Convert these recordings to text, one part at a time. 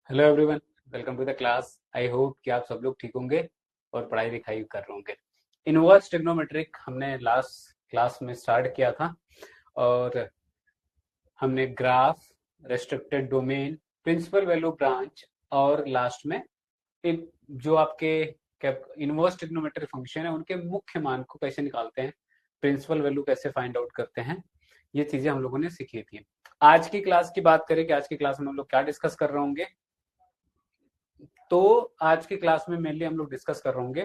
Hello everyone, welcome to the class. I hope कि आप सब लोग ठीक होंगे और पढ़ाई लिखाई कर रहे होंगे। इनवर्स ट्रिग्नोमेट्रिक हमने लास्ट क्लास में स्टार्ट किया था और हमने graph, restricted domain, principal value branch और लास्ट में जो आपके इनवर्स ट्रिग्नोमेट्रिक फंक्शन है उनके मुख्य मान को कैसे निकालते हैं, प्रिंसिपल वैल्यू कैसे फाइंड आउट करते हैं, ये चीजें हम लोगों ने सीखी थी। आज की क्लास की बात करें कि आज की क्लास में हम लोग क्या डिस्कस कर रहे होंगे, तो आज की क्लास में मेनली हम लोग डिस्कस कर रहे होंगे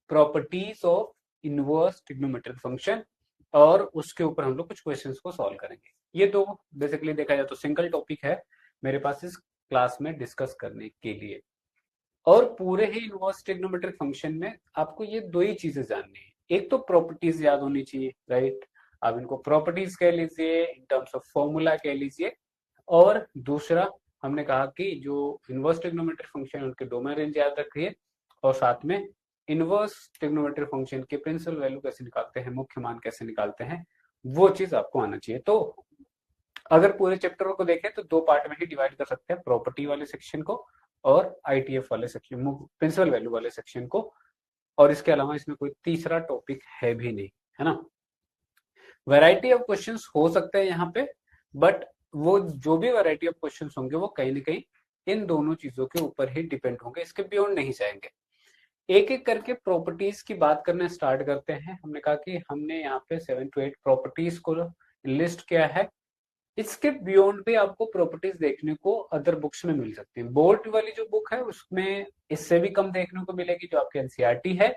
properties of inverse trigonometric function और उसके ऊपर हम लोग कुछ क्वेश्चंस को सॉल्व करेंगे। ये तो बेसिकली देखा जाए तो सिंगल टॉपिक है मेरे पास इस क्लास में डिस्कस करने के लिए। और पूरे ही इनवर्स ट्रिग्नोमेट्रिक फंक्शन में आपको ये दो ही चीजें जाननी है, एक तो प्रॉपर्टीज याद होनी चाहिए, राइट। आप इनको प्रॉपर्टीज कह लीजिए, इन टर्म्स ऑफ फॉर्मूला कह लीजिए, और दूसरा हमने कहा कि जो इनवर्स ट्रिग्नोमेट्रिक फंक्शन है उनके डोमेन रेंज याद रखिए, और साथ में इनवर्स ट्रिग्नोमेट्रिक फंक्शन के प्रिंसिपल वैल्यू कैसे निकालते हैं, मुख्य मान कैसे निकालते हैं, वो चीज आपको आना चाहिए। तो अगर पूरे चैप्टर को देखें तो दो पार्ट में ही डिवाइड कर सकते हैं, प्रॉपर्टी वाले सेक्शन को और आईटीएफ वाले सेक्शन, प्रिंसिपल वैल्यू वाले सेक्शन को। और इसके अलावा इसमें कोई तीसरा टॉपिक है भी नहीं, है ना। वैरायटी ऑफ क्वेश्चंस हो सकते हैं यहाँ पे, बट वो जो भी वैरायटी ऑफ क्वेश्चंस होंगे वो कहीं ना कहीं इन दोनों चीजों के ऊपर ही डिपेंड होंगे, इसके बियॉन्ड नहीं जाएंगे। एक एक करके प्रॉपर्टीज की बात करना स्टार्ट करते हैं। हमने कहा कि हमने यहाँ पे 7 to 8 प्रॉपर्टीज को लिस्ट किया है। इसके बियॉन्ड भी आपको प्रॉपर्टीज देखने को अदर बुक्स में मिल सकती है। बोर्ड वाली जो बुक है उसमें इससे भी कम देखने को मिलेगी जो आपके एनसीईआरटी है।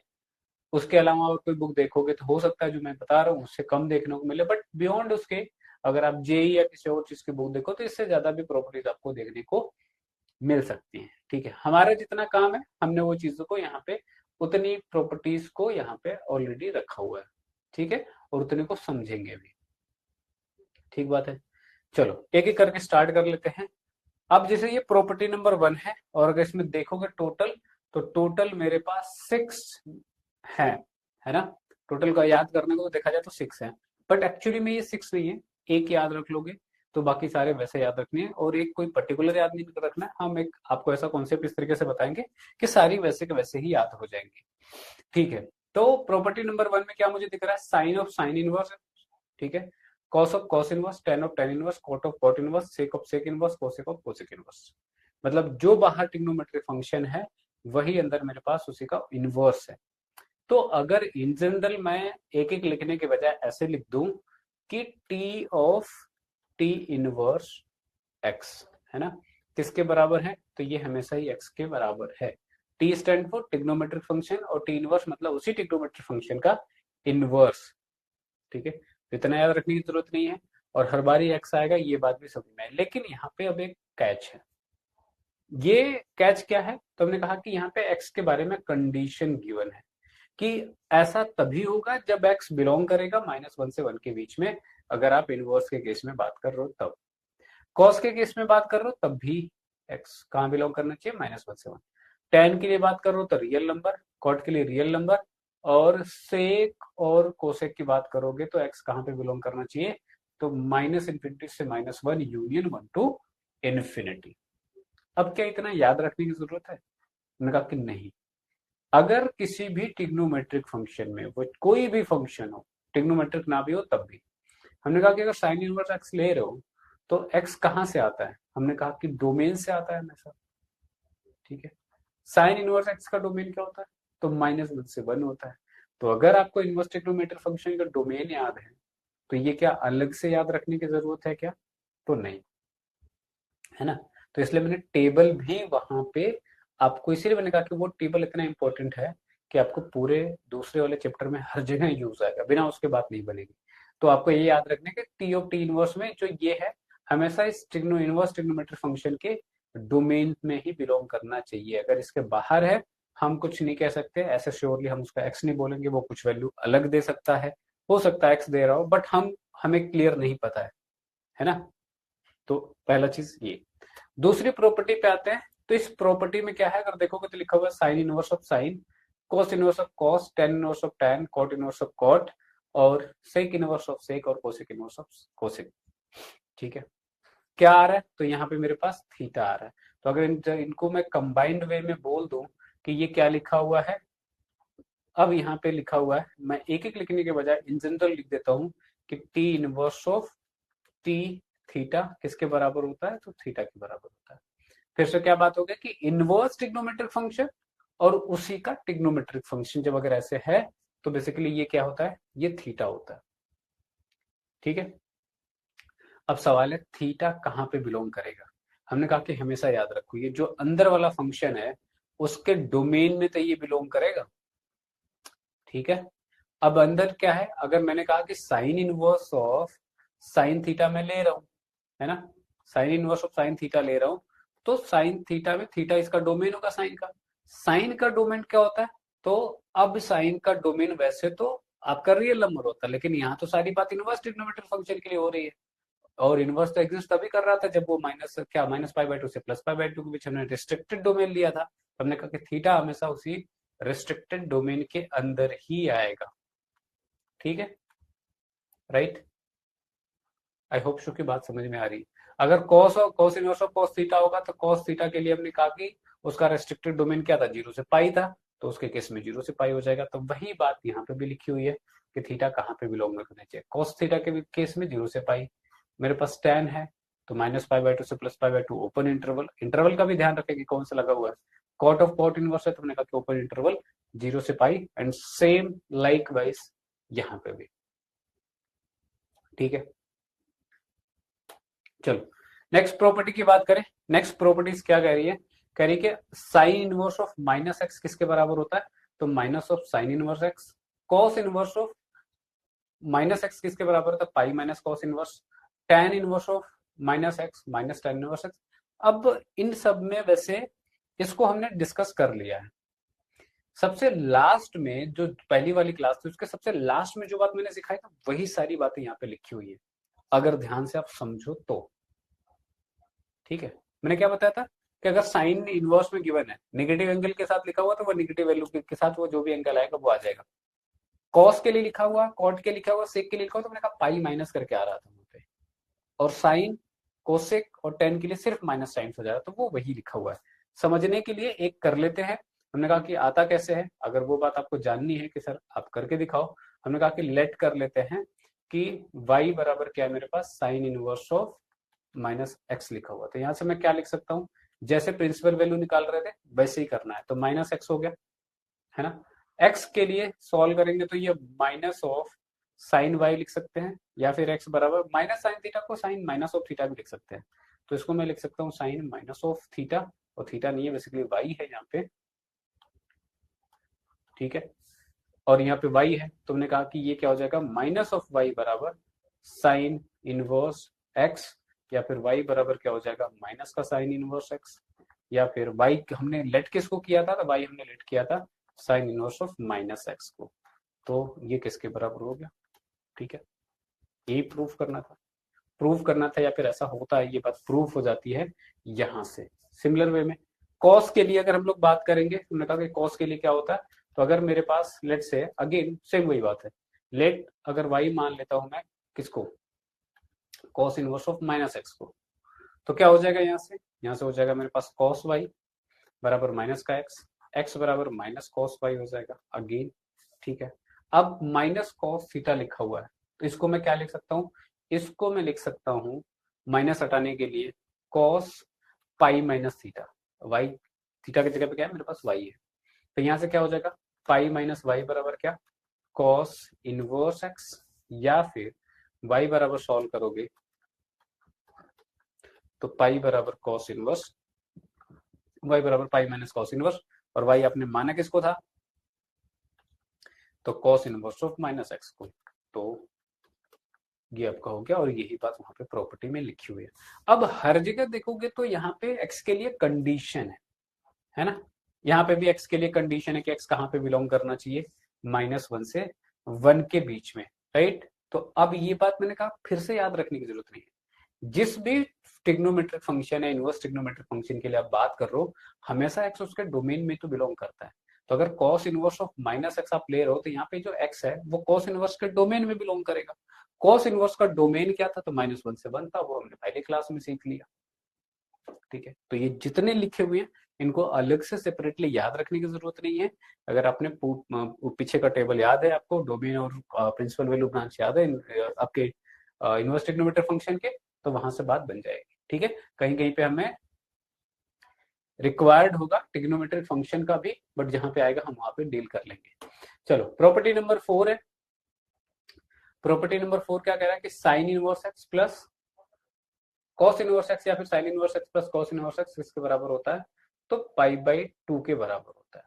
उसके अलावा और कोई बुक देखोगे तो हो सकता है जो मैं बता रहा हूँ उससे कम देखने को मिले, बट बियॉन्ड उसके अगर आप जेई या किसी और चीज की बुक देखो तो इससे ज्यादा भी प्रॉपर्टीज आपको देखने को मिल सकती हैं। ठीक है, हमारा जितना काम है हमने वो चीजों को यहाँ पे उतनी प्रॉपर्टीज को यहाँ पे ऑलरेडी रखा हुआ है, ठीक है, और उतने को समझेंगे भी। ठीक बात है, चलो एक एक करके स्टार्ट कर लेते हैं। अब जैसे ये प्रॉपर्टी नंबर 1 है और अगर इसमें देखोगे टोटल, तो टोटल मेरे पास 6 है ना। टोटल का याद करने को तो देखा जाए तो 6 है, बट एक्चुअली में ये 6 नहीं है। एक याद रख लोगे तो बाकी सारे वैसे याद रखने हैं, और एक कोई पर्टिकुलर याद नहीं रखना है। हम एक आपको ऐसा कॉन्सेप्ट इस तरीके से बताएंगे कि सारी वैसे के वैसे ही याद हो जाएंगे। ठीक है, तो प्रॉपर्टी नंबर 1 में क्या मुझे दिख रहा है, साइन ऑफ साइन इनवर्स, ठीक है, cos of cos inverse, tan of tan inverse, cot of cot inverse, sec of sec inverse, cosec of cosec inverse. मतलब जो बाहर ट्रिग्नोमेट्रिक फंक्शन है वही अंदर मेरे पास उसी का इनवर्स है। तो अगर इन जनरल मैं एक एक लिखने के बजाय ऐसे लिख दूं कि T of T inverse x, है ना, किसके बराबर है, तो ये हमेशा ही एक्स के बराबर है। T stand for trigonometric function और टी इनवर्स मतलब उसी ट्रिग्नोमेट्रिक फंक्शन का इनवर्स। ठीक है, तो इतना याद रखने की जरूरत नहीं है, और हर बार ही एक्स आएगा ये बात भी समझ में है। लेकिन यहाँ पे अब एक कैच है। ये कैच क्या है, तो हमने कहा कि यहाँ पे एक्स के बारे में कंडीशन गिवन है कि ऐसा तभी होगा जब एक्स बिलोंग करेगा -1 से 1 के बीच में। अगर आप इनवर्स के केस में बात कर रहे हो तब, कॉस के केस में बात कर रहे हो तब भी एक्स कहाँ बिलोंग करना चाहिए, -1 से 1। टेन के लिए बात कर रहे हो तो रियल नंबर, कॉट के लिए रियल नंबर, और सेक और कोसेक की बात करोगे तो एक्स कहाँ पे बिलोंग करना चाहिए, तो -∞ से -1 यूनियन 1 टू इन्फिनिटी। अब क्या इतना याद रखने की जरूरत है, मैंने कहा कि नहीं। अगर किसी भी ट्रिग्नोमेट्रिक फंक्शन में वो कोई भी फंक्शन हो, ट्रिग्नोमेट्रिक ना भी हो तब भी, हमने कहा कि अगर साइन इनवर्स एक्स ले रहे हो तो एक्स कहाँ से आता है, हमने कहा कि डोमेन से आता है हमेशा। ठीक है, साइन इनवर्स एक्स का डोमेन क्या होता है, तो -1 से 1 होता है। तो अगर आपको इनवर्स ट्रिग्नोमेट्रिक फंक्शन का डोमेन याद है तो ये क्या अलग से याद रखने की जरूरत है क्या, तो नहीं, है ना। तो इसलिए मैंने टेबल भी वहां पे आपको, इसीलिए मैंने कहा कि वो टेबल इतना इंपॉर्टेंट है कि आपको पूरे दूसरे वाले चैप्टर में हर जगह यूज आएगा, बिना उसके बात नहीं बनेगी। तो आपको ये याद रखना है कि टी ऑफ टी इनवर्स में जो ये है हमेशा इस इनवर्स ट्रिग्नोमेट्रिक फंक्शन के डोमेन में ही बिलोंग करना चाहिए। अगर इसके बाहर है हम कुछ नहीं कह सकते, ऐसे श्योरली हम उसका एक्स नहीं बोलेंगे, वो कुछ वैल्यू अलग दे सकता है, हो सकता है एक्स दे रहा हो, बट हमें क्लियर नहीं पता है ना। तो पहला चीज ये। दूसरी प्रॉपर्टी पे आते हैं, तो इस प्रॉपर्टी में क्या है, अगर देखोगे तो लिखा हुआ है sine inverse of sine, cos inverse of cos, tan inverse of tan, cot inverse of cot, और सेक इनवर्स ऑफ सेक और कोसेक इनवर्स ऑफ कोसेक। ठीक है, क्या आ रहा है, तो यहाँ पे मेरे पास थीटा आ रहा है। तो अगर इनको मैं कंबाइंड वे में बोल दूं कि ये क्या लिखा हुआ है, अब यहाँ पे लिखा हुआ है, मैं एक एक लिखने के बजाय इन जनरल लिख देता हूँ कि T inverse of T theta किसके बराबर होता है, तो थीटा के बराबर होता है। फिर से क्या बात हो गई कि इनवर्स ट्रिग्नोमेट्रिक फंक्शन और उसी का ट्रिग्नोमेट्रिक फंक्शन जब अगर ऐसे है तो बेसिकली ये क्या होता है, ये थीटा होता है। ठीक है, अब सवाल है थीटा कहाँ पे बिलोंग करेगा। हमने कहा कि हमेशा याद रखो ये जो अंदर वाला फंक्शन है उसके डोमेन में तो ये बिलोंग करेगा। ठीक है, अब अंदर क्या है, अगर मैंने कहा कि sine inverse of sine theta में ले रहा हूं, है ना, sign inverse of sine theta ले रहा हूं, तो साइन थीटा में थीटा इसका डोमेन होगा साइन का। साइन का डोमेन क्या होता है, तो अब साइन का डोमेन वैसे तो आपका रियल नंबर होता है, लेकिन यहाँ तो सारी बात इनवर्स ट्रिग्नोमेट्रिक फंक्शन के लिए हो रही है, और इनवर्स तो एग्जिस्ट तभी कर रहा था जब वो माइनस पाई बाय टू से प्लस पाई बाय टू के बीच हमने रिस्ट्रिक्टेड डोमेन लिया था। हमने कहा कि थीटा हमेशा उसी रिस्ट्रिक्टेड डोमेन के अंदर ही आएगा। ठीक है, राइट, आई होप शो की बात समझ में आ रही है। अगर कॉस और cos inverse of cos theta होगा तो कॉस थीटा के लिए हमने कहा कि उसका रेस्ट्रिक्टेड डोमेन क्या था, 0 से पाई था, तो उसके केस में 0 से पाई हो जाएगा। तो वही बात यहाँ पे भी लिखी हुई है कि थीटा कहाँ पे बिलोंग करना चाहिए। कॉस थीटा के केस में 0 से पाई, मेरे पास tan है तो माइनस पाई बाय टू से plus pi by two, open interval, interval का भी ध्यान रखें कि कौन सा लगा हुआ है। कॉट ऑफ कॉट इनवर्स है तो हमने कहा कि ओपन इंटरवल 0 से पाई, एंड सेम लाइक वाइज यहाँ पे भी। ठीक है, चलो नेक्स्ट प्रॉपर्टी की बात करें। नेक्स्ट प्रॉपर्टीज क्या कह रही है, कह रही है कि sine inverse of minus x किसके बराबर होता है, तो minus of sine inverse x. Cos inverse of minus x किसके बराबर होता है, pi minus cos inverse. tan inverse of minus x minus tan inverse x. अब इन सब में वैसे इसको हमने डिस्कस कर लिया है। सबसे लास्ट में जो पहली वाली क्लास थी उसके सबसे लास्ट में जो बात मैंने सिखाई था वही सारी बातें यहाँ पे लिखी हुई है, अगर ध्यान से आप समझो तो। ठीक है, मैंने क्या बताया था कि अगर साइन इनवर्स में गिवन है, नेगेटिव एंगल के साथ लिखा हुआ तो वो नेगेटिव वैल्यू के साथ वो जो भी एंगल आएगा वो आ जाएगा। कॉस के लिए लिखा हुआ, कॉट के लिखा हुआ, सेक के लिए लिखा हुआ, तो मैंने कहा पाई माइनस करके आ रहा था वहां पे, और साइन कोसेक और टेन के लिए सिर्फ माइनस साइन हो जाएगा, तो वो वही लिखा हुआ है। समझने के लिए एक कर लेते हैं। हमने कहा कि आता कैसे है, अगर वो बात आपको जाननी है कि सर आप करके दिखाओ, हमने कहा कि लेट कर लेते हैं कि y बराबर क्या है मेरे पास, sine inverse of minus x लिखा हुआ। तो यहाँ से मैं क्या लिख सकता हूँ, जैसे प्रिंसिपल वैल्यू निकाल रहे थे वैसे ही करना है, तो माइनस एक्स हो गया, है ना। एक्स के लिए सॉल्व करेंगे तो ये माइनस ऑफ साइन वाई लिख सकते हैं, या फिर एक्स बराबर माइनस साइन थीटा को साइन माइनस ऑफ थीटा भी लिख सकते हैं। तो इसको मैं लिख सकता हूँ साइन माइनस ऑफ थीटा, और थीटा नहीं है बेसिकली वाई है यहाँ पे। ठीक है, और यहाँ पे वाई है तो हमने कहा कि ये क्या हो जाएगा, माइनस ऑफ वाई बराबर साइन इनवर्स एक्स, या फिर वाई बराबर क्या हो जाएगा, माइनस का साइन इनवर्स एक्स, या फिर वाई हमने लेट किसको किया था, तो वाई हमने लेट किया था sine inverse of minus x को। तो ये किसके बराबर हो गया। ठीक है, यही प्रूफ करना था, प्रूफ करना था, या फिर ऐसा होता है, ये बात प्रूफ हो जाती है यहां से। सिमिलर वे में कॉस के लिए अगर हम लोग बात करेंगे, हमने कहा कि कॉस के लिए क्या होता है, तो अगर मेरे पास लेट से अगेन सेम वही बात है, लेट अगर वाई मान लेता हूं मैं किसको, cos inverse of minus x को, तो क्या हो जाएगा यहाँ से हो जाएगा मेरे पास कॉस वाई बराबर माइनस का एक्स, एक्स बराबर माइनस कॉस वाई हो जाएगा अगेन। ठीक है, अब माइनस कॉस थीटा लिखा हुआ है, तो इसको मैं क्या लिख सकता हूँ, इसको मैं लिख सकता हूँ माइनस हटाने के लिए cos pi minus theta, y theta की जगह पे क्या है मेरे पास वाई है, तो यहाँ से क्या हो जाएगा पाई माइनस वाई बराबर क्या, कॉस इनवर्स एक्स, या फिर वाई बराबर सॉल्व करोगे तो पाई बराबर कॉस इनवर्स, वाई बराबर पाई माइनस कॉस इनवर्स, और वाई आपने माना किसको था, तो cos inverse of minus x को। तो ये आपका हो गया, और यही बात वहां पे प्रॉपर्टी में लिखी हुई है। अब हर जगह देखोगे तो यहाँ पे एक्स के लिए कंडीशन है ना, यहाँ पे भी एक्स के लिए कंडीशन है कि एक्स कहाँ पे बिलोंग करना चाहिए, -1 से 1 के बीच में, राइट। तो अब ये बात मैंने कहा फिर से याद रखने की जरूरत नहीं है, जिस भी ट्रिग्नोमेट्रिक फंक्शन है, इनवर्स ट्रिग्नोमेट्रिक फंक्शन के लिए आप बात कर रहे हो, हमेशा एक्स उसके डोमेन में तो बिलोंग करता है। तो अगर cos inverse of minus x आप ले रहे हो तो यहाँ पे जो एक्स है वो कॉस इनवर्स के डोमेन में बिलोंग करेगा। कॉस इनवर्स का डोमेन क्या था, तो -1 से 1 था, वो हमने पहले क्लास में सीख लिया। ठीक है, तो ये जितने लिखे हुए हैं इनको अलग से सेपरेटली याद रखने की जरूरत नहीं है। अगर आपने पीछे का टेबल याद है, आपको डोमेन और प्रिंसिपल वैल्यू ब्रांच याद है आपके इनवर्स ट्रिग्नोमेट्रिक फंक्शन के, तो वहां से बात बन जाएगी। ठीक है, कहीं कहीं पे हमें रिक्वायर्ड होगा ट्रिग्नोमेट्रिक फंक्शन का भी, बट जहां पे आएगा हम वहां पे डील कर लेंगे। चलो, प्रॉपर्टी नंबर 4 है। प्रॉपर्टी नंबर 4 क्या कह रहा है कि sine inverse x plus cos inverse x या फिर sign inverse x plus cos inverse x किसके बराबर होता है, तो π/2 के बराबर होता है।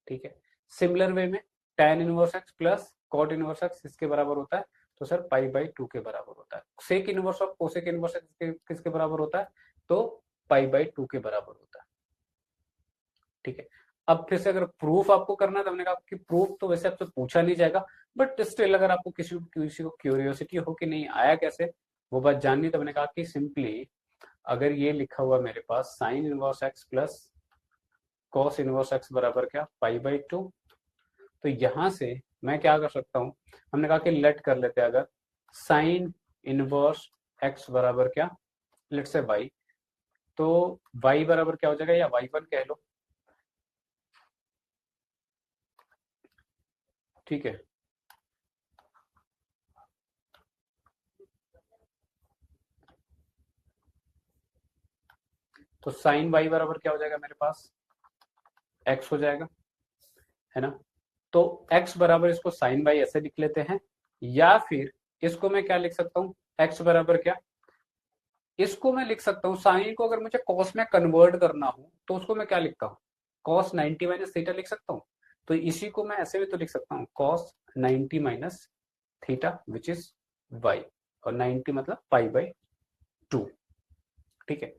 ठीक है, सिमिलर वे में tan inverse x plus cot inverse x किसके बराबर होता है, तो सर π/2 के बराबर होता है। Sec inverse of cosec inverse x किसके बराबर होता है, तो π/2 के बराबर होता है। ठीक है, अब फिर से अगर प्रूफ आपको करना है तो हमने कहा कि प्रूफ तो वैसे आपसे पूछा नहीं जाएगा, बट स्टिल अगर आपको किसी को क्यूरियोसिटी हो कि नहीं आया कैसे वो बात जाननी, तो मैंने कहा कि सिंपली अगर ये लिखा हुआ मेरे पास sine inverse x plus cos inverse x बराबर क्या, π/2, तो यहां से मैं क्या कर सकता हूं, हमने कहा कि लेट कर लेते हैं, अगर साइन इनवर्स एक्स बराबर क्या, लेट से y, तो y बराबर क्या हो जाएगा, या y1 कह लो। ठीक है, तो साइन y बराबर क्या हो जाएगा मेरे पास, x हो जाएगा, है ना। तो x बराबर इसको साइन बाई ऐसे लिख लेते हैं, या फिर इसको मैं क्या लिख सकता हूँ, x बराबर क्या, इसको मैं लिख सकता हूँ साइन को अगर मुझे कॉस में कन्वर्ट करना हो तो उसको मैं क्या लिखता हूँ, कॉस 90 माइनस थीटा लिख सकता हूँ। तो इसी को मैं ऐसे भी तो लिख सकता हूँ, cos 90 minus theta which is y, और 90 मतलब π/2। ठीक है,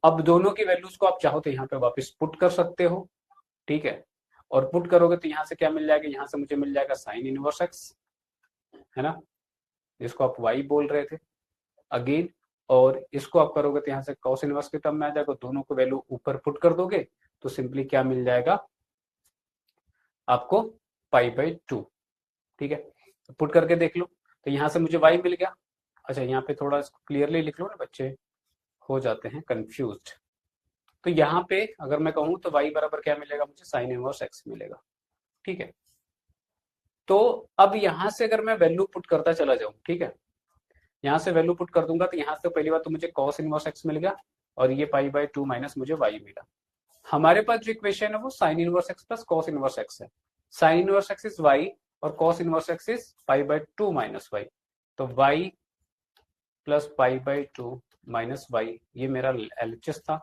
अब दोनों की वैल्यूज को आप चाहो तो यहाँ पे वापस पुट कर सकते हो। ठीक है, और पुट करोगे तो यहाँ से क्या मिल जाएगा, यहाँ से मुझे मिल जाएगा साइन इनवर्स एक्स, है ना, जिसको आप y बोल रहे थे अगेन, और इसको आप करोगे तो यहाँ से कॉस इनवर्स के टर्म में आ जाएगा, दोनों को वैल्यू ऊपर पुट कर दोगे तो सिंपली क्या मिल जाएगा आपको, π/2। ठीक है, पुट करके देख लो, तो यहाँ से मुझे y मिल गया। अच्छा, यहाँ पे थोड़ा क्लियरली लिख लो ना, बच्चे हो जाते हैं कंफ्यूज्ड। तो यहाँ पे अगर मैं कहूँ तो y बराबर क्या मिलेगा मुझे, साइन इनवर्स एक्स मिलेगा। ठीक है, तो अब यहाँ से अगर मैं वैल्यू पुट करता चला जाऊं, ठीक है, यहाँ से वैल्यू पुट कर दूंगा तो यहाँ से पहली बात तो मुझे कॉस इनवर्स एक्स मिल गया, और ये π/2 माइनस मुझे y मिला। हमारे पास जो इक्वेशन है वो sine inverse x plus cos inverse x है। Sine inverse x is y और cos inverse x is π/2 minus y, तो y प्लस π/2 माइनस y, ये मेरा LHS था,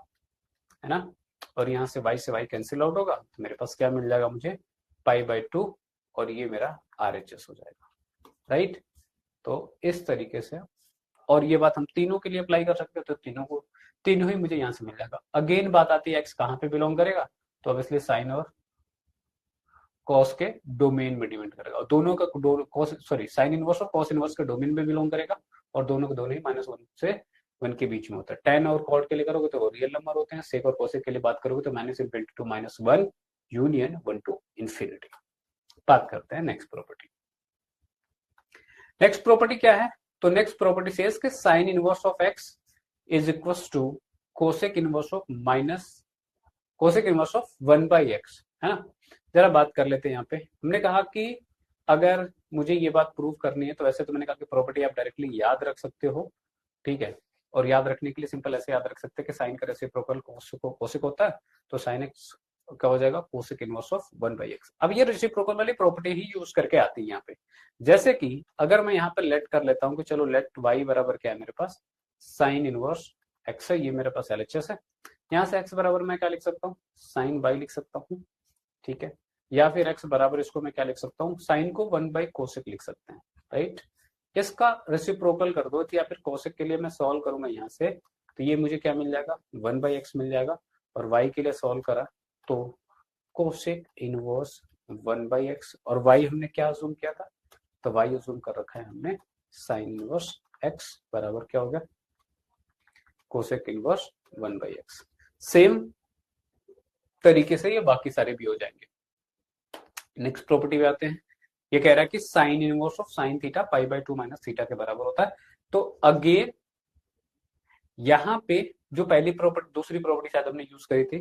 है ना, और यहाँ से y कैंसिल आउट होगा, तो मेरे पास क्या मिल जाएगा मुझे, π/2, और ये मेरा RHS हो जाएगा। राइट, तो इस तरीके से, और ये बात हम तीनों के लिए अप्लाई कर सकते हो, तो तीनों ही मुझे यहाँ से मिल जाएगा। अगेन बात आती है एक्स कहाँ पे बिलोंग करेगा, तो ऑब्वियसली साइन और कॉस के डोमेन में डिपेंड करेगा, और दोनों का सॉरी साइन इनवर्स और कॉस इनवर्स के डोमेन में बिलोंग करेगा, और दोनों के दोनों ही -1 से 1 के बीच में होता है। टेन और कॉट के लिए करोगे तो वो रियल नंबर होते हैं, सेक और कोसेक के लिए बात करोगे तो -∞ to -1 यूनियन 1 to इन्फिनिटी। बात करते हैं नेक्स्ट प्रॉपर्टी। नेक्स्ट प्रॉपर्टी क्या है, तो नेक्स्ट प्रॉपर्टी सेज कि sine inverse of x is equal to cosec inverse of cosec inverse of 1/x, है ना। जरा बात कर लेते हैं। यहाँ पे हमने कहा कि अगर मुझे ये बात प्रूव करनी है तो वैसे तो मैंने कहा कि प्रॉपर्टी आप डायरेक्टली याद रख सकते हो। ठीक है, और याद रखने के लिए सिंपल ऐसे याद रख सकते हैं कि साइन का रेसिप्रोकल कोसेक होता है, तो साइन एक्स क्या हो जाएगा, कोसेक इनवर्स ऑफ 1/x। अब ये रेसिप्रोकल वाली प्रॉपर्टी ही यूज करके आती है यहाँ पे। जैसे कि अगर मैं यहाँ पे लेट कर लेता हूँ कि चलो लेट y बराबर क्या है मेरे पास, साइन इनवर्स x है, ये मेरे पास LHS है। यहाँ से x बराबर मैं क्या लिख सकता हूँ, साइन y लिख सकता हूँ। ठीक है, या फिर x बराबर इसको मैं क्या लिख सकता हूँ, साइन को 1/कोसेक लिख सकते हैं। राइट, इसका रेसिप्रोकल कर दो, या फिर कोसेक के लिए मैं सॉल्व करूंगा यहाँ से, तो ये मुझे क्या मिल जाएगा, 1/x मिल जाएगा, और y के लिए सॉल्व करा तो कोसेक इनवर्स 1/x, और y हमने क्या अज्यूम किया था, तो y अज्यूम कर रखा है हमने साइन इनवर्स x बराबर क्या हो गया, कोसेक इनवर्स 1/x। सेम तरीके से ये बाकी सारे भी हो जाएंगे। नेक्स्ट प्रॉपर्टी पे आते हैं। ये कह रहा है कि sine inverse of sine theta pi by 2 minus theta के बराबर होता है। तो अगेन यहाँ पे जो पहली प्रॉपर्टी, दूसरी प्रॉपर्टी शायद हमने यूज करी थी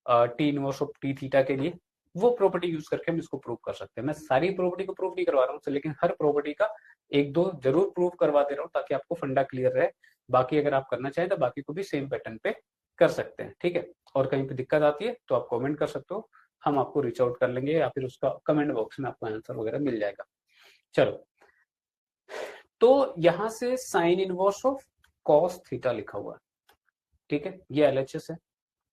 T inverse of T theta के लिए, वो प्रॉपर्टी यूज करके हम इसको प्रूव कर सकते हैं। मैं सारी प्रॉपर्टी को प्रूव नहीं करवा रहा हूँ, लेकिन हर प्रॉपर्टी का एक दो जरूर प्रूव करवा दे रहा हूँ ताकि आपको फंडा क्लियर रहे। बाकी अगर आप करना चाहें तो बाकी को भी सेम पैटर्न पे कर सकते हैं, ठीक है। और कहीं पे दिक्कत आती है तो आप कमेंट कर सकते हो, हम आपको रीच आउट कर लेंगे या फिर उसका कमेंट बॉक्स में आपको आंसर वगैरह मिल जाएगा। चलो, तो यहां से sign inverse of cos theta लिखा हुआ है, ठीक है, ये एलएचएस है।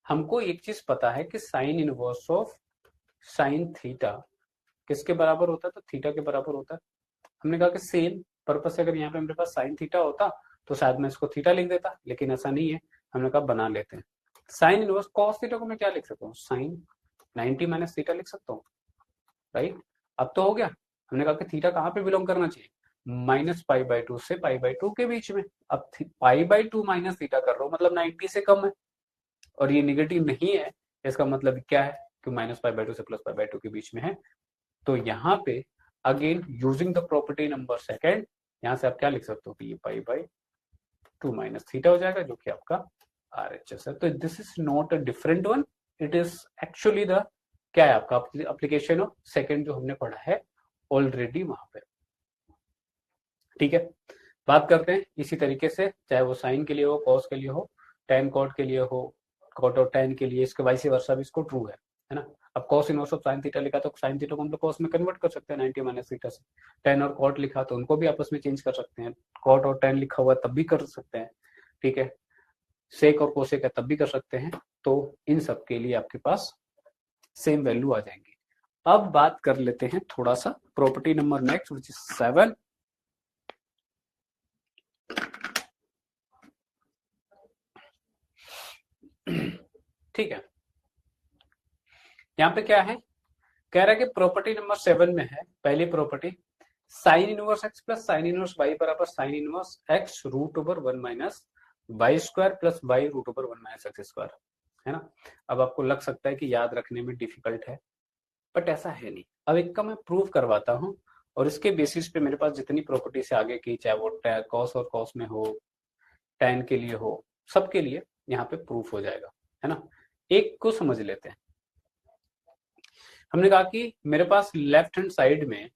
हमको एक चीज पता है कि sine inverse of sine theta किसके बराबर होता है, तो थीटा के बराबर होता है। हमने कहा कि सेम पर्पस से अगर यहाँ पे मेरे पास साइन थीटा होता तो शायद मैं इसको थीटा लिख देता, लेकिन ऐसा नहीं है। हमने कहा बना लेते हैं। साइन इनवर्स कॉस थीटा को मैं क्या लिख सकता हूँ, साइन 90 माइनस थीटा लिख सकता हूँ, राइट। अब तो हो गया। हमने कहा कि थीटा कहाँ पे बिलोंग करना चाहिए, माइनस पाई बाय 2 से पाई बाय 2 के बीच में। अब पाई बाय 2 माइनस थीटा कर रहा हूँ, मतलब 90 से कम है और ये निगेटिव नहीं है, इसका मतलब क्या है कि माइनस पाई बाय 2 से प्लस पाई बाय 2 के बीच में है। तो यहाँ पे again using the property number second, यहाँ से आप क्या लिख सकते हो कि ये पाई बाय 2 माइनस थीटा हो जाएगा, जो कि आपका RHS है। तो this is not a different one, it is actually the क्या है आपका एप्लीकेशन ऑफ सेकेंड जो हमने पढ़ा है ऑलरेडी वहां पे, ठीक है। बात करते हैं इसी तरीके से, चाहे वो साइन के लिए हो, कॉस के लिए हो, टेन कॉट के लिए हो, कॉट और टेन के लिए, इसके वाइस वर्सा भी इसको ट्रू है ना। अब cos inverse of sine theta लिखा तो साइन थीटा को हम लोग कॉस में कन्वर्ट कर सकते हैं 90 माइनस थीटा से। टेन और कॉट लिखा तो उनको भी आपस में चेंज कर सकते हैं, कॉट और टेन लिखा हुआ तब भी कर सकते हैं, ठीक है। सेक और कोसेक है तब भी कर सकते हैं। तो इन सब के लिए आपके पास सेम वैल्यू आ जाएंगी। अब बात कर लेते हैं थोड़ा सा property number next which is 7। ठीक है, यहाँ पे क्या है, कह रहा है कि प्रॉपर्टी नंबर 7 में है पहली property, sine inverse x plus sine inverse y बराबर sine inverse x root over 1 minus y square plus y root over 1 minus x square, है ना। अब आपको लग सकता है कि याद रखने में डिफिकल्ट है, बट ऐसा है नहीं। अब एक का मैं प्रूव करवाता हूँ और इसके बेसिस पे मेरे पास जितनी प्रॉपर्टी से आगे की, चाहे वो कॉस और कॉस में हो, टेन के लिए हो, सबके लिए यहाँ पे प्रूफ हो जाएगा, है ना। एक को समझ लेते हैं। हमने कहा कि मेरे पास लेफ्ट हैंड साइड में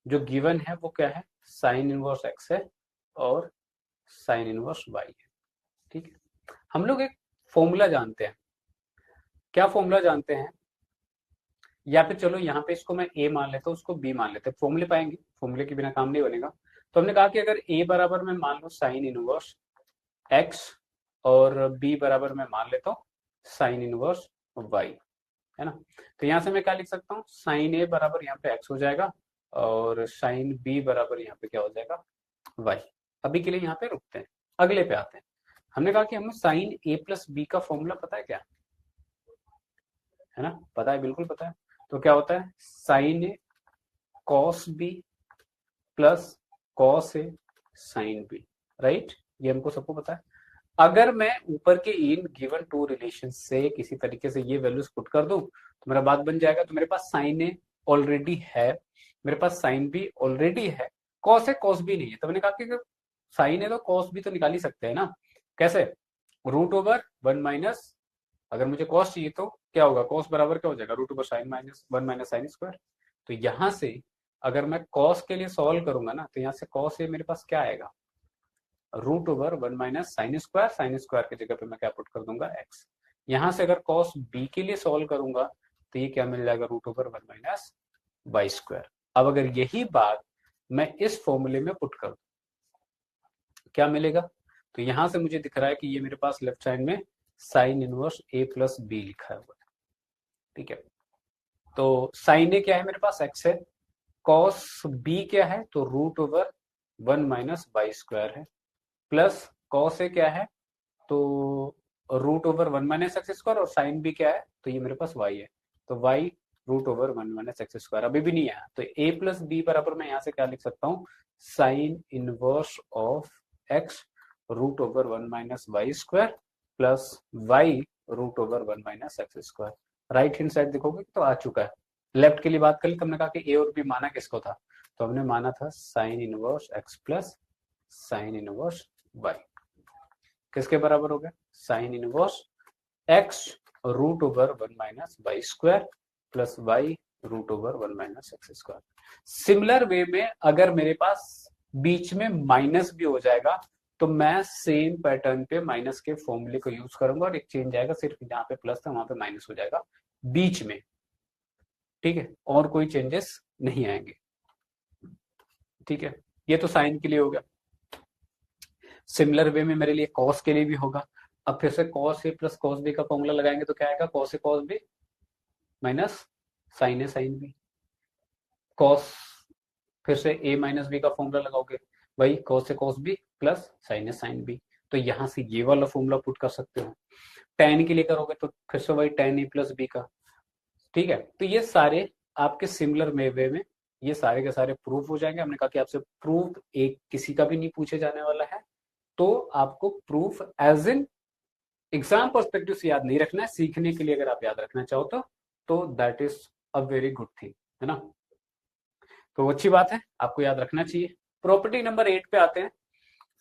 जो गिवन है वो क्या है, साइन इनवर्स एक्स है और साइन इनवर्स वाई है, ठीक है। हम लोग एक फॉर्मूला जानते हैं, क्या फॉर्मूला जानते हैं, या फिर चलो यहाँ पे इसको मैं ए मान लेता हूँ, उसको बी मान लेते हैं, फॉर्मूले पाएंगे, फॉर्मूले के बिना काम नहीं बनेगा। तो हमने कहा कि अगर ए बराबर मैं मान लो साइन इनवर्स एक्स और बी बराबर मैं मान लेता हूँ साइन इनवर्स वाई, है ना। तो यहाँ से मैं क्या लिख सकता हूँ, साइन ए बराबर यहाँ पे एक्स हो जाएगा और साइन बी बराबर यहाँ पे क्या हो जाएगा, वाई। अभी के लिए यहाँ पे रुकते हैं, अगले पे आते हैं। हमने कहा कि हमें साइन ए प्लस बी का फॉर्मूला पता है क्या, है ना, पता है, बिल्कुल पता है। तो क्या होता है, साइन ए कॉस बी प्लस कॉस ए साइन बी, राइट, ये हमको सबको पता है। अगर मैं ऊपर के इन गिवन टू रिलेशन से किसी तरीके से ये वैल्यूज पुट कर दूं तो मेरा बात बन जाएगा। तो मेरे पास साइन ए ऑलरेडी है, मेरे पास साइन बी ऑलरेडी है, कॉस है कॉस बी नहीं है। तो मैंने कहा कि साइन है तो कॉस बी तो निकाल ही सकते हैं ना, कैसे, रूट ओवर 1 माइनस, अगर मुझे कॉस चाहिए तो क्या होगा, कॉस बराबर क्या हो जाएगा, root over sine minus 1 minus sine square. तो यहां से अगर मैं कॉस के लिए सॉल्व करूंगा ना तो यहाँ से कॉस ए मेरे पास क्या आएगा, root over 1 minus sine square की जगह पे मैं क्या पुट कर दूंगा, एक्स। यहां से अगर कॉस बी के लिए सॉल्व करूंगा तो ये क्या मिल जाएगा, root over 1 minus y square. अब अगर यही बात मैं इस फॉर्मूले में पुट कर दूं क्या मिलेगा, तो यहां से मुझे दिख रहा है कि ये मेरे पास लेफ्ट साइड में साइन इनवर्स ए प्लस बी लिखा हुआ है, ठीक है। तो साइन ए क्या है, मेरे पास एक्स है, कॉस बी क्या है, तो root over 1 minus y square है, प्लस कॉस ए क्या है, तो root over 1 minus x square, और साइन बी क्या है, तो ये मेरे पास वाई है, तो y root over 1 minus x square. अभी भी नहीं आया तो ए प्लस बी बराबर मैं यहाँ से क्या लिख सकता हूँ, sine inverse of x root over 1 minus y square plus y root over 1 minus x square. Right hand side देखोगे तो आ चुका है। लेफ्ट के लिए बात कर ली, तुमने कहा कि ए और बी माना किसको था, तो हमने माना था sine inverse x plus sine inverse y किसके बराबर हो गया, sine inverse x root over 1 minus y square plus y root over 1 minus x square. Similar way में अगर मेरे पास बीच में माइनस भी हो जाएगा तो मैं सेम पैटर्न पे माइनस के फॉर्मूले को यूज करूंगा और एक चेंज आएगा, सिर्फ जहां पे प्लस था वहां पे माइनस हो जाएगा बीच में, ठीक है, और कोई चेंजेस नहीं आएंगे, ठीक है। ये तो साइन के लिए हो गया। सिमिलर वे में मेरे लिए कॉस के लिए भी होगा। अब फिर से cos A plus cos B का फॉर्मूला लगाएंगे तो क्या आएगा, cos A cos B minus sign A sine B. Cos फिर से ए माइनस बी का फॉर्मूला लगाओगे, वही cos A cos B plus sign A sine B. तो यहां से ये वाला फॉर्मूला पुट कर सकते हो। टेन के लिए करोगे तो फिर से वही टेन ए प्लस बी का, ठीक है। तो ये सारे आपके सिमिलर वे में ये सारे के सारे प्रूफ हो जाएंगे। हमने कहा कि आपसे प्रूफ एक किसी का भी नहीं पूछे जाने वाला है, तो आपको proof as in exam perspective से याद नहीं रखना है, सीखने के लिए अगर आप याद रखना चाहो तो that is a very good thing, है ना। तो अच्छी बात है, आपको याद रखना चाहिए। प्रॉपर्टी नंबर 8 पे आते हैं।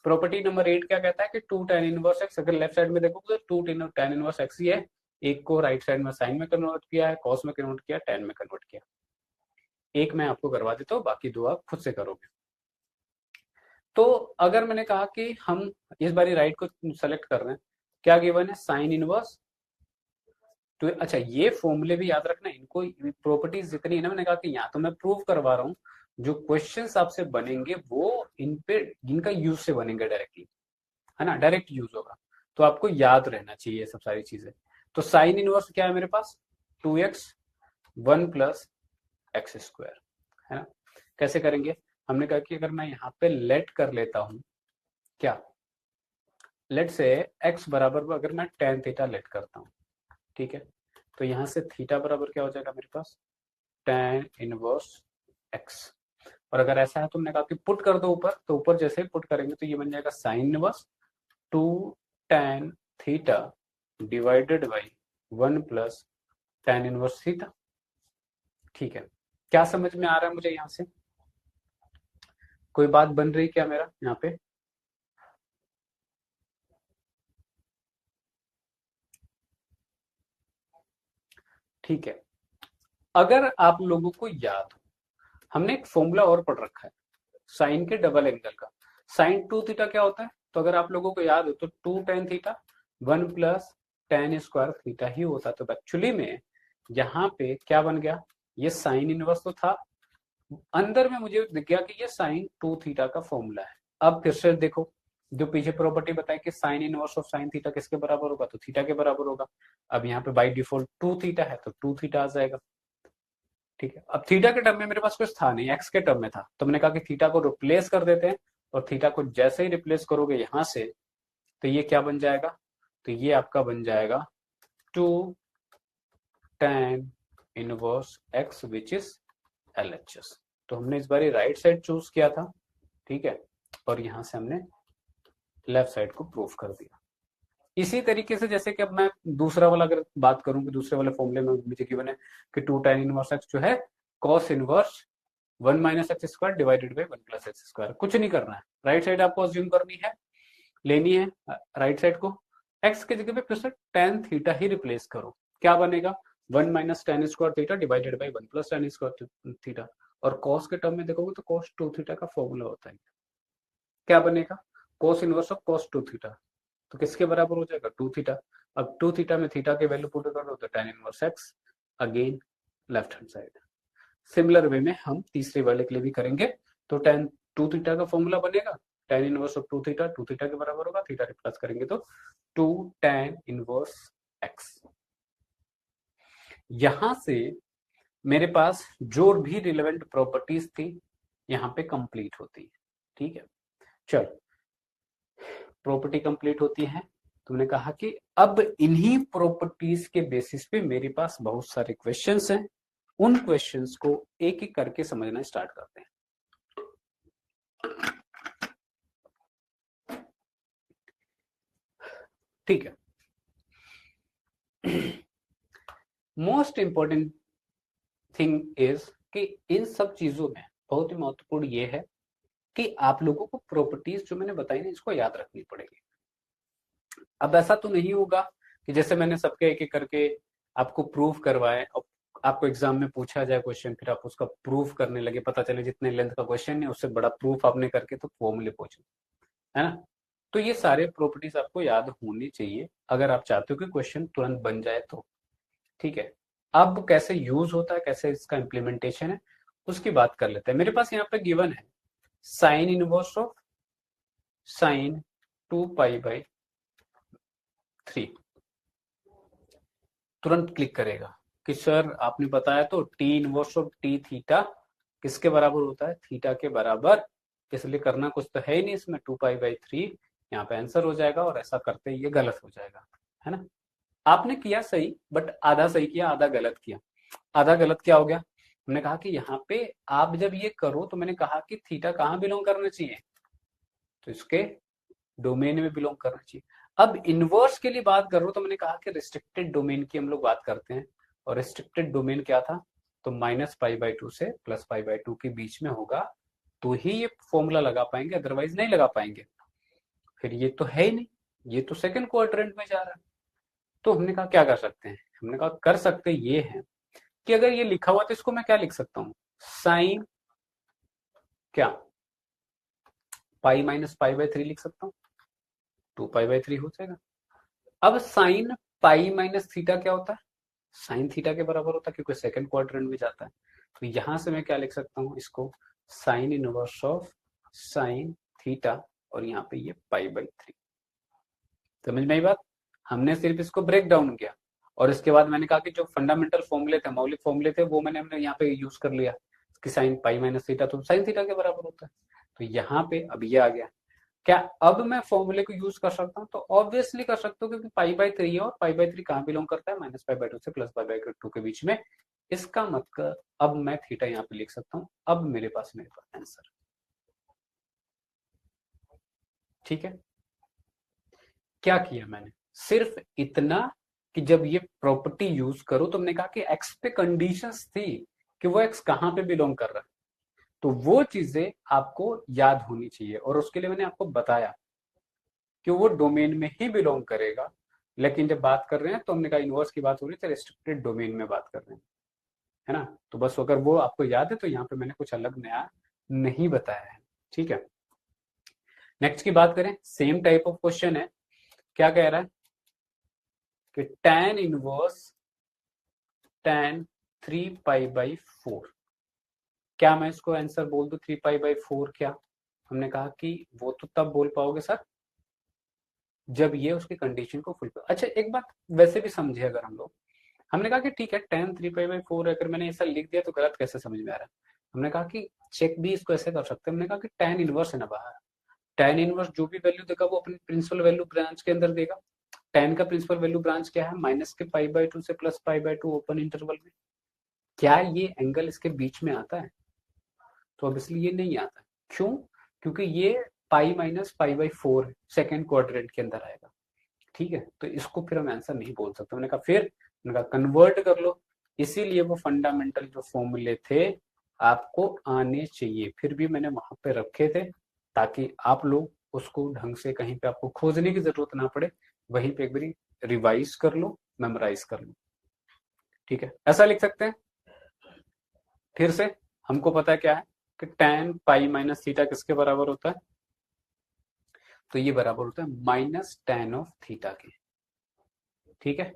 प्रॉपर्टी नंबर 8 क्या कहता है कि 2 tan इनवर्स एक्स, अगर लेफ्ट साइड में देखोगे तो 2 tan इनवर्स एक्स ही है, एक को राइट साइड में साइन में कन्वर्ट किया है, कॉस में कन्वर्ट किया, tan में कन्वर्ट किया। एक मैं आपको करवा देता हूँ, बाकी दो आप खुद से करोगे। तो अगर मैंने कहा कि हम इस बारी राइट को सेलेक्ट कर रहे हैं, क्या गिवन है, साइन इनवर्स। तो अच्छा ये फॉर्मूले भी याद रखना, इनको प्रॉपर्टीज जितनी है ना, मैंने कहा कि यहाँ तो मैं प्रूव करवा रहा हूँ, जो क्वेश्चंस आपसे बनेंगे वो इन पे इनका यूज से बनेंगे डायरेक्टली, है ना, डायरेक्ट यूज होगा। तो आपको याद रहना चाहिए सब सारी चीजें। तो साइन इनवर्स क्या है मेरे पास, 2x 1 प्लस एक्स स्क्वायर, है ना। कैसे करेंगे, हमने कहा कि अगर मैं यहाँ पे लेट कर लेता हूं, क्या लेट से x बराबर अगर मैं टेन थीटा लेट करता हूँ, ठीक है, तो यहाँ से थीटा बराबर क्या हो जाएगा मेरे पास, टेन इनवर्स x। और अगर ऐसा है तो हमने कहा कि पुट कर दो ऊपर, तो ऊपर जैसे ही पुट करेंगे तो ये बन जाएगा sine inverse 2 tan theta divided by 1 plus tan inverse theta, ठीक है। क्या समझ में आ रहा है मुझे यहां से, कोई बात बन रही क्या मेरा यहाँ पे, ठीक है। अगर आप लोगों को याद हो, हमने एक फॉर्मूला और पढ़ रखा है साइन के डबल एंगल का, साइन 2 थीटा क्या होता है, तो अगर आप लोगों को याद हो तो 2 tan theta 1 plus tan square theta ही होता। तो एक्चुअली में यहाँ पे क्या बन गया, ये साइन इनवर्स तो था, अंदर में मुझे दिख गया कि ये साइन 2 थीटा का फॉर्मूला है। अब फिर से देखो, जो पीछे प्रॉपर्टी बताई कि sine inverse of sine theta किसके बराबर होगा, तो थीटा के बराबर होगा। अब यहाँ पे बाई डिफॉल्ट 2 थीटा है तो 2 थीटा आ जाएगा, ठीक है। अब थीटा के टर्म में मेरे पास कुछ था नहीं, एक्स के टर्म में था, तो मैंने कहा कि थीटा को रिप्लेस कर देते हैं, और थीटा को जैसे ही रिप्लेस करोगे यहां से, तो ये क्या बन जाएगा, तो ये आपका बन जाएगा 2 tan inverse x which is LHS। तो हमने इस बार राइट साइड चूज किया था, ठीक है, और यहां से हमने लेफ्ट साइड को प्रूव कर दिया। इसी तरीके से जैसे कि अब मैं दूसरा वाला अगर बात करूं कि दूसरे वाले फॉर्मूले में मुझे गिवन है कि 2 tan इनवर्स एक्स जो है cos inverse 1 minus x square divided by 1 plus x square. कुछ नहीं करना है, राइट साइड आपको अज्यूम करनी है, लेनी है राइट साइड को, एक्स की जगह पे फिर से tan थीटा ही रिप्लेस करो, क्या बनेगा 1 minus tan square theta divided by 1 plus tan square theta. और कॉस के टर्म में देखोगे तो cos 2 थीटा का फॉर्मूला होता है, क्या बनेगा cos inverse of cos 2 theta, तो किसके बराबर हो जाएगा 2 थीटा। अब 2 थीटा में थीटा के वैल्यू पुट कर दो तो tan inverse x, again left hand side. Similar way में हम तीसरे वाले के लिए भी करेंगे, तो tan 2 थीटा का फॉर्मूला बनेगा tan inverse of 2 theta, 2 theta के बराबर होगा, थीटा रिप्लेस करेंगे तो 2 tan इनवर्स एक्स। यहां से मेरे पास जो भी रिलेवेंट प्रॉपर्टीज थी यहाँ पे कंप्लीट होती है, ठीक है। चल प्रॉपर्टी कंप्लीट होती है, तुमने कहा कि अब इन्हीं प्रॉपर्टीज के बेसिस पे मेरे पास बहुत सारे क्वेश्चंस हैं, उन क्वेश्चंस को एक एक करके समझना स्टार्ट करते हैं। ठीक है, मोस्ट इंपॉर्टेंट थिंग इज कि इन सब चीजों में बहुत ही महत्वपूर्ण ये है कि आप लोगों को प्रॉपर्टीज जो मैंने बताई ना इसको याद रखनी पड़ेगी। अब ऐसा तो नहीं होगा कि जैसे मैंने सबके एक एक करके आपको प्रूफ करवाए, अब आपको एग्जाम में पूछा जाए क्वेश्चन, फिर आप उसका प्रूफ करने लगे, पता चले जितने लेंथ का क्वेश्चन है उससे बड़ा प्रूफ आपने करके तो फॉर्मूले पहुंचे, है ना। तो ये सारे प्रॉपर्टीज आपको याद होनी चाहिए अगर आप चाहते हो कि क्वेश्चन तुरंत बन जाए तो। ठीक है, अब कैसे यूज होता है, कैसे इसका इम्प्लीमेंटेशन है, उसकी बात कर लेते हैं। मेरे पास यहाँ पे गिवन है साइन इनवर्स ऑफ साइन 2π/3। तुरंत क्लिक करेगा कि सर आपने बताया तो T inverse of T theta किसके बराबर होता है, थीटा के बराबर, इसलिए करना कुछ तो है ही नहीं इसमें, 2π/3 यहाँ पे आंसर हो जाएगा, और ऐसा करते ही ये गलत हो जाएगा, है ना। आपने किया सही, बट आधा सही किया आधा गलत किया। आधा गलत क्या हो गया, हमने कहा कि यहाँ पे आप जब ये करो तो मैंने कहा कि थीटा कहाँ बिलोंग करना चाहिए, तो इसके डोमेन में बिलोंग करना चाहिए। अब इनवर्स के लिए बात कर रहा हूं तो मैंने कहा कि रिस्ट्रिक्टेड डोमेन की हम लोग बात करते हैं, और रिस्ट्रिक्टेड डोमेन क्या था, तो -π/2 से +π/2 के बीच में होगा तो ही ये फॉर्मूला लगा पाएंगे, अदरवाइज नहीं लगा पाएंगे। फिर ये तो है ही नहीं, ये तो सेकंड क्वाड्रेंट में जा रहा है। तो हमने कहा क्या कर सकते हैं, हमने कहा कर सकते ये है कि अगर ये लिखा हुआ तो इसको मैं क्या लिख सकता हूँ, साइन क्या π-π/3 लिख सकता हूँ, 2π/3 हो जाएगा। अब साइन पाई माइनस थीटा क्या होता है, साइन थीटा के बराबर होता है क्योंकि सेकंड क्वाड्रेंट में जाता है। तो यहां से मैं क्या लिख सकता हूँ इसको, sign inverse of sign theta, और यहाँ पे ये π/3। समझ में आई बात। हमने सिर्फ इसको ब्रेक डाउन किया, और इसके बाद मैंने कहा कि जो फंडामेंटल फॉर्मूले थे, मौलिक फॉर्मूले थे, वो हमने यहाँ पे यूज कर लिया कि साइन π-θ तो साइन थीटा के बराबर होता है। तो यहाँ पे अब ये आ गया। क्या अब मैं फॉर्मूले को यूज कर सकता हूँ, तो ऑब्वियसली कर सकता हूँ, क्योंकि π/3 है और π/3 कहाँ बिलोंग करता है, -π/2 से +π/2 के बीच में। इसका मतलब अब मैं थीटा यहाँ पे लिख सकता हूँ। अब मेरे पास आंसर, ठीक है। क्या किया मैंने, सिर्फ इतना कि जब ये प्रॉपर्टी यूज करो तो हमने कहा कि एक्स पे कंडीशंस थी कि वो एक्स कहाँ पे बिलोंग कर रहा है, तो वो चीजें आपको याद होनी चाहिए, और उसके लिए मैंने आपको बताया कि वो डोमेन में ही बिलोंग करेगा। लेकिन जब बात कर रहे हैं तो हमने कहा इनवर्स की बात हो रही है तो रेस्ट्रिक्टेड डोमेन में बात कर रहे हैं, है ना। तो बस अगर वो आपको याद है तो यहाँ पे मैंने कुछ अलग नया नहीं बताया है, ठीक है। नेक्स्ट की बात करें, सेम टाइप ऑफ क्वेश्चन है। क्या कह रहा है कि tan इनवर्स tan 3π/4, क्या मैं इसको आंसर बोल दूं 3π/4 क्या, हमने कहा कि वो तो तब बोल पाओगे सर जब ये उसकी कंडीशन को फुलफिल। अच्छा एक बात वैसे भी समझे अगर हम लोग, हमने कहा कि ठीक है tan 3π/4 अगर मैंने ऐसा लिख दिया तो गलत कैसे समझ में आ रहा है, हमने कहा कि चेक भी इसको ऐसे कर सकते हैं। हमने कहा कि tan इनवर्स है ना बाहर, tan इनवर्स जो भी वैल्यू देगा वो अपनी प्रिंसिपल वैल्यू ब्रांच के अंदर देगा। tan का प्रिंसिपल वैल्यू ब्रांच क्या है, माइनस के π/2 से +π/2 ओपन इंटरवल में। क्या ये एंगल इसके बीच में आता है, तो अब इसलिए ये नहीं आता। क्यों, क्योंकि ये π-π/4 है, सेकेंड क्वाड्रेंट के अंदर आएगा, ठीक है। तो इसको फिर हम आंसर नहीं बोल सकते। मैंने कहा फिर, मैंने कहा कन्वर्ट कर लो। इसीलिए वो फंडामेंटल जो फॉर्मूले थे आपको आने चाहिए, फिर भी मैंने वहां पे रखे थे ताकि आप लोग उसको ढंग से कहीं पे आपको खोजने की जरूरत ना पड़े, वहीं पे एक बार रिवाइज कर लो, मेमोराइज कर लो, ठीक है। ऐसा लिख सकते हैं फिर से, हमको पता है क्या है कि tan π-θ किसके बराबर होता है, तो ये बराबर होता है -tan ऑफ थीटा के, ठीक है।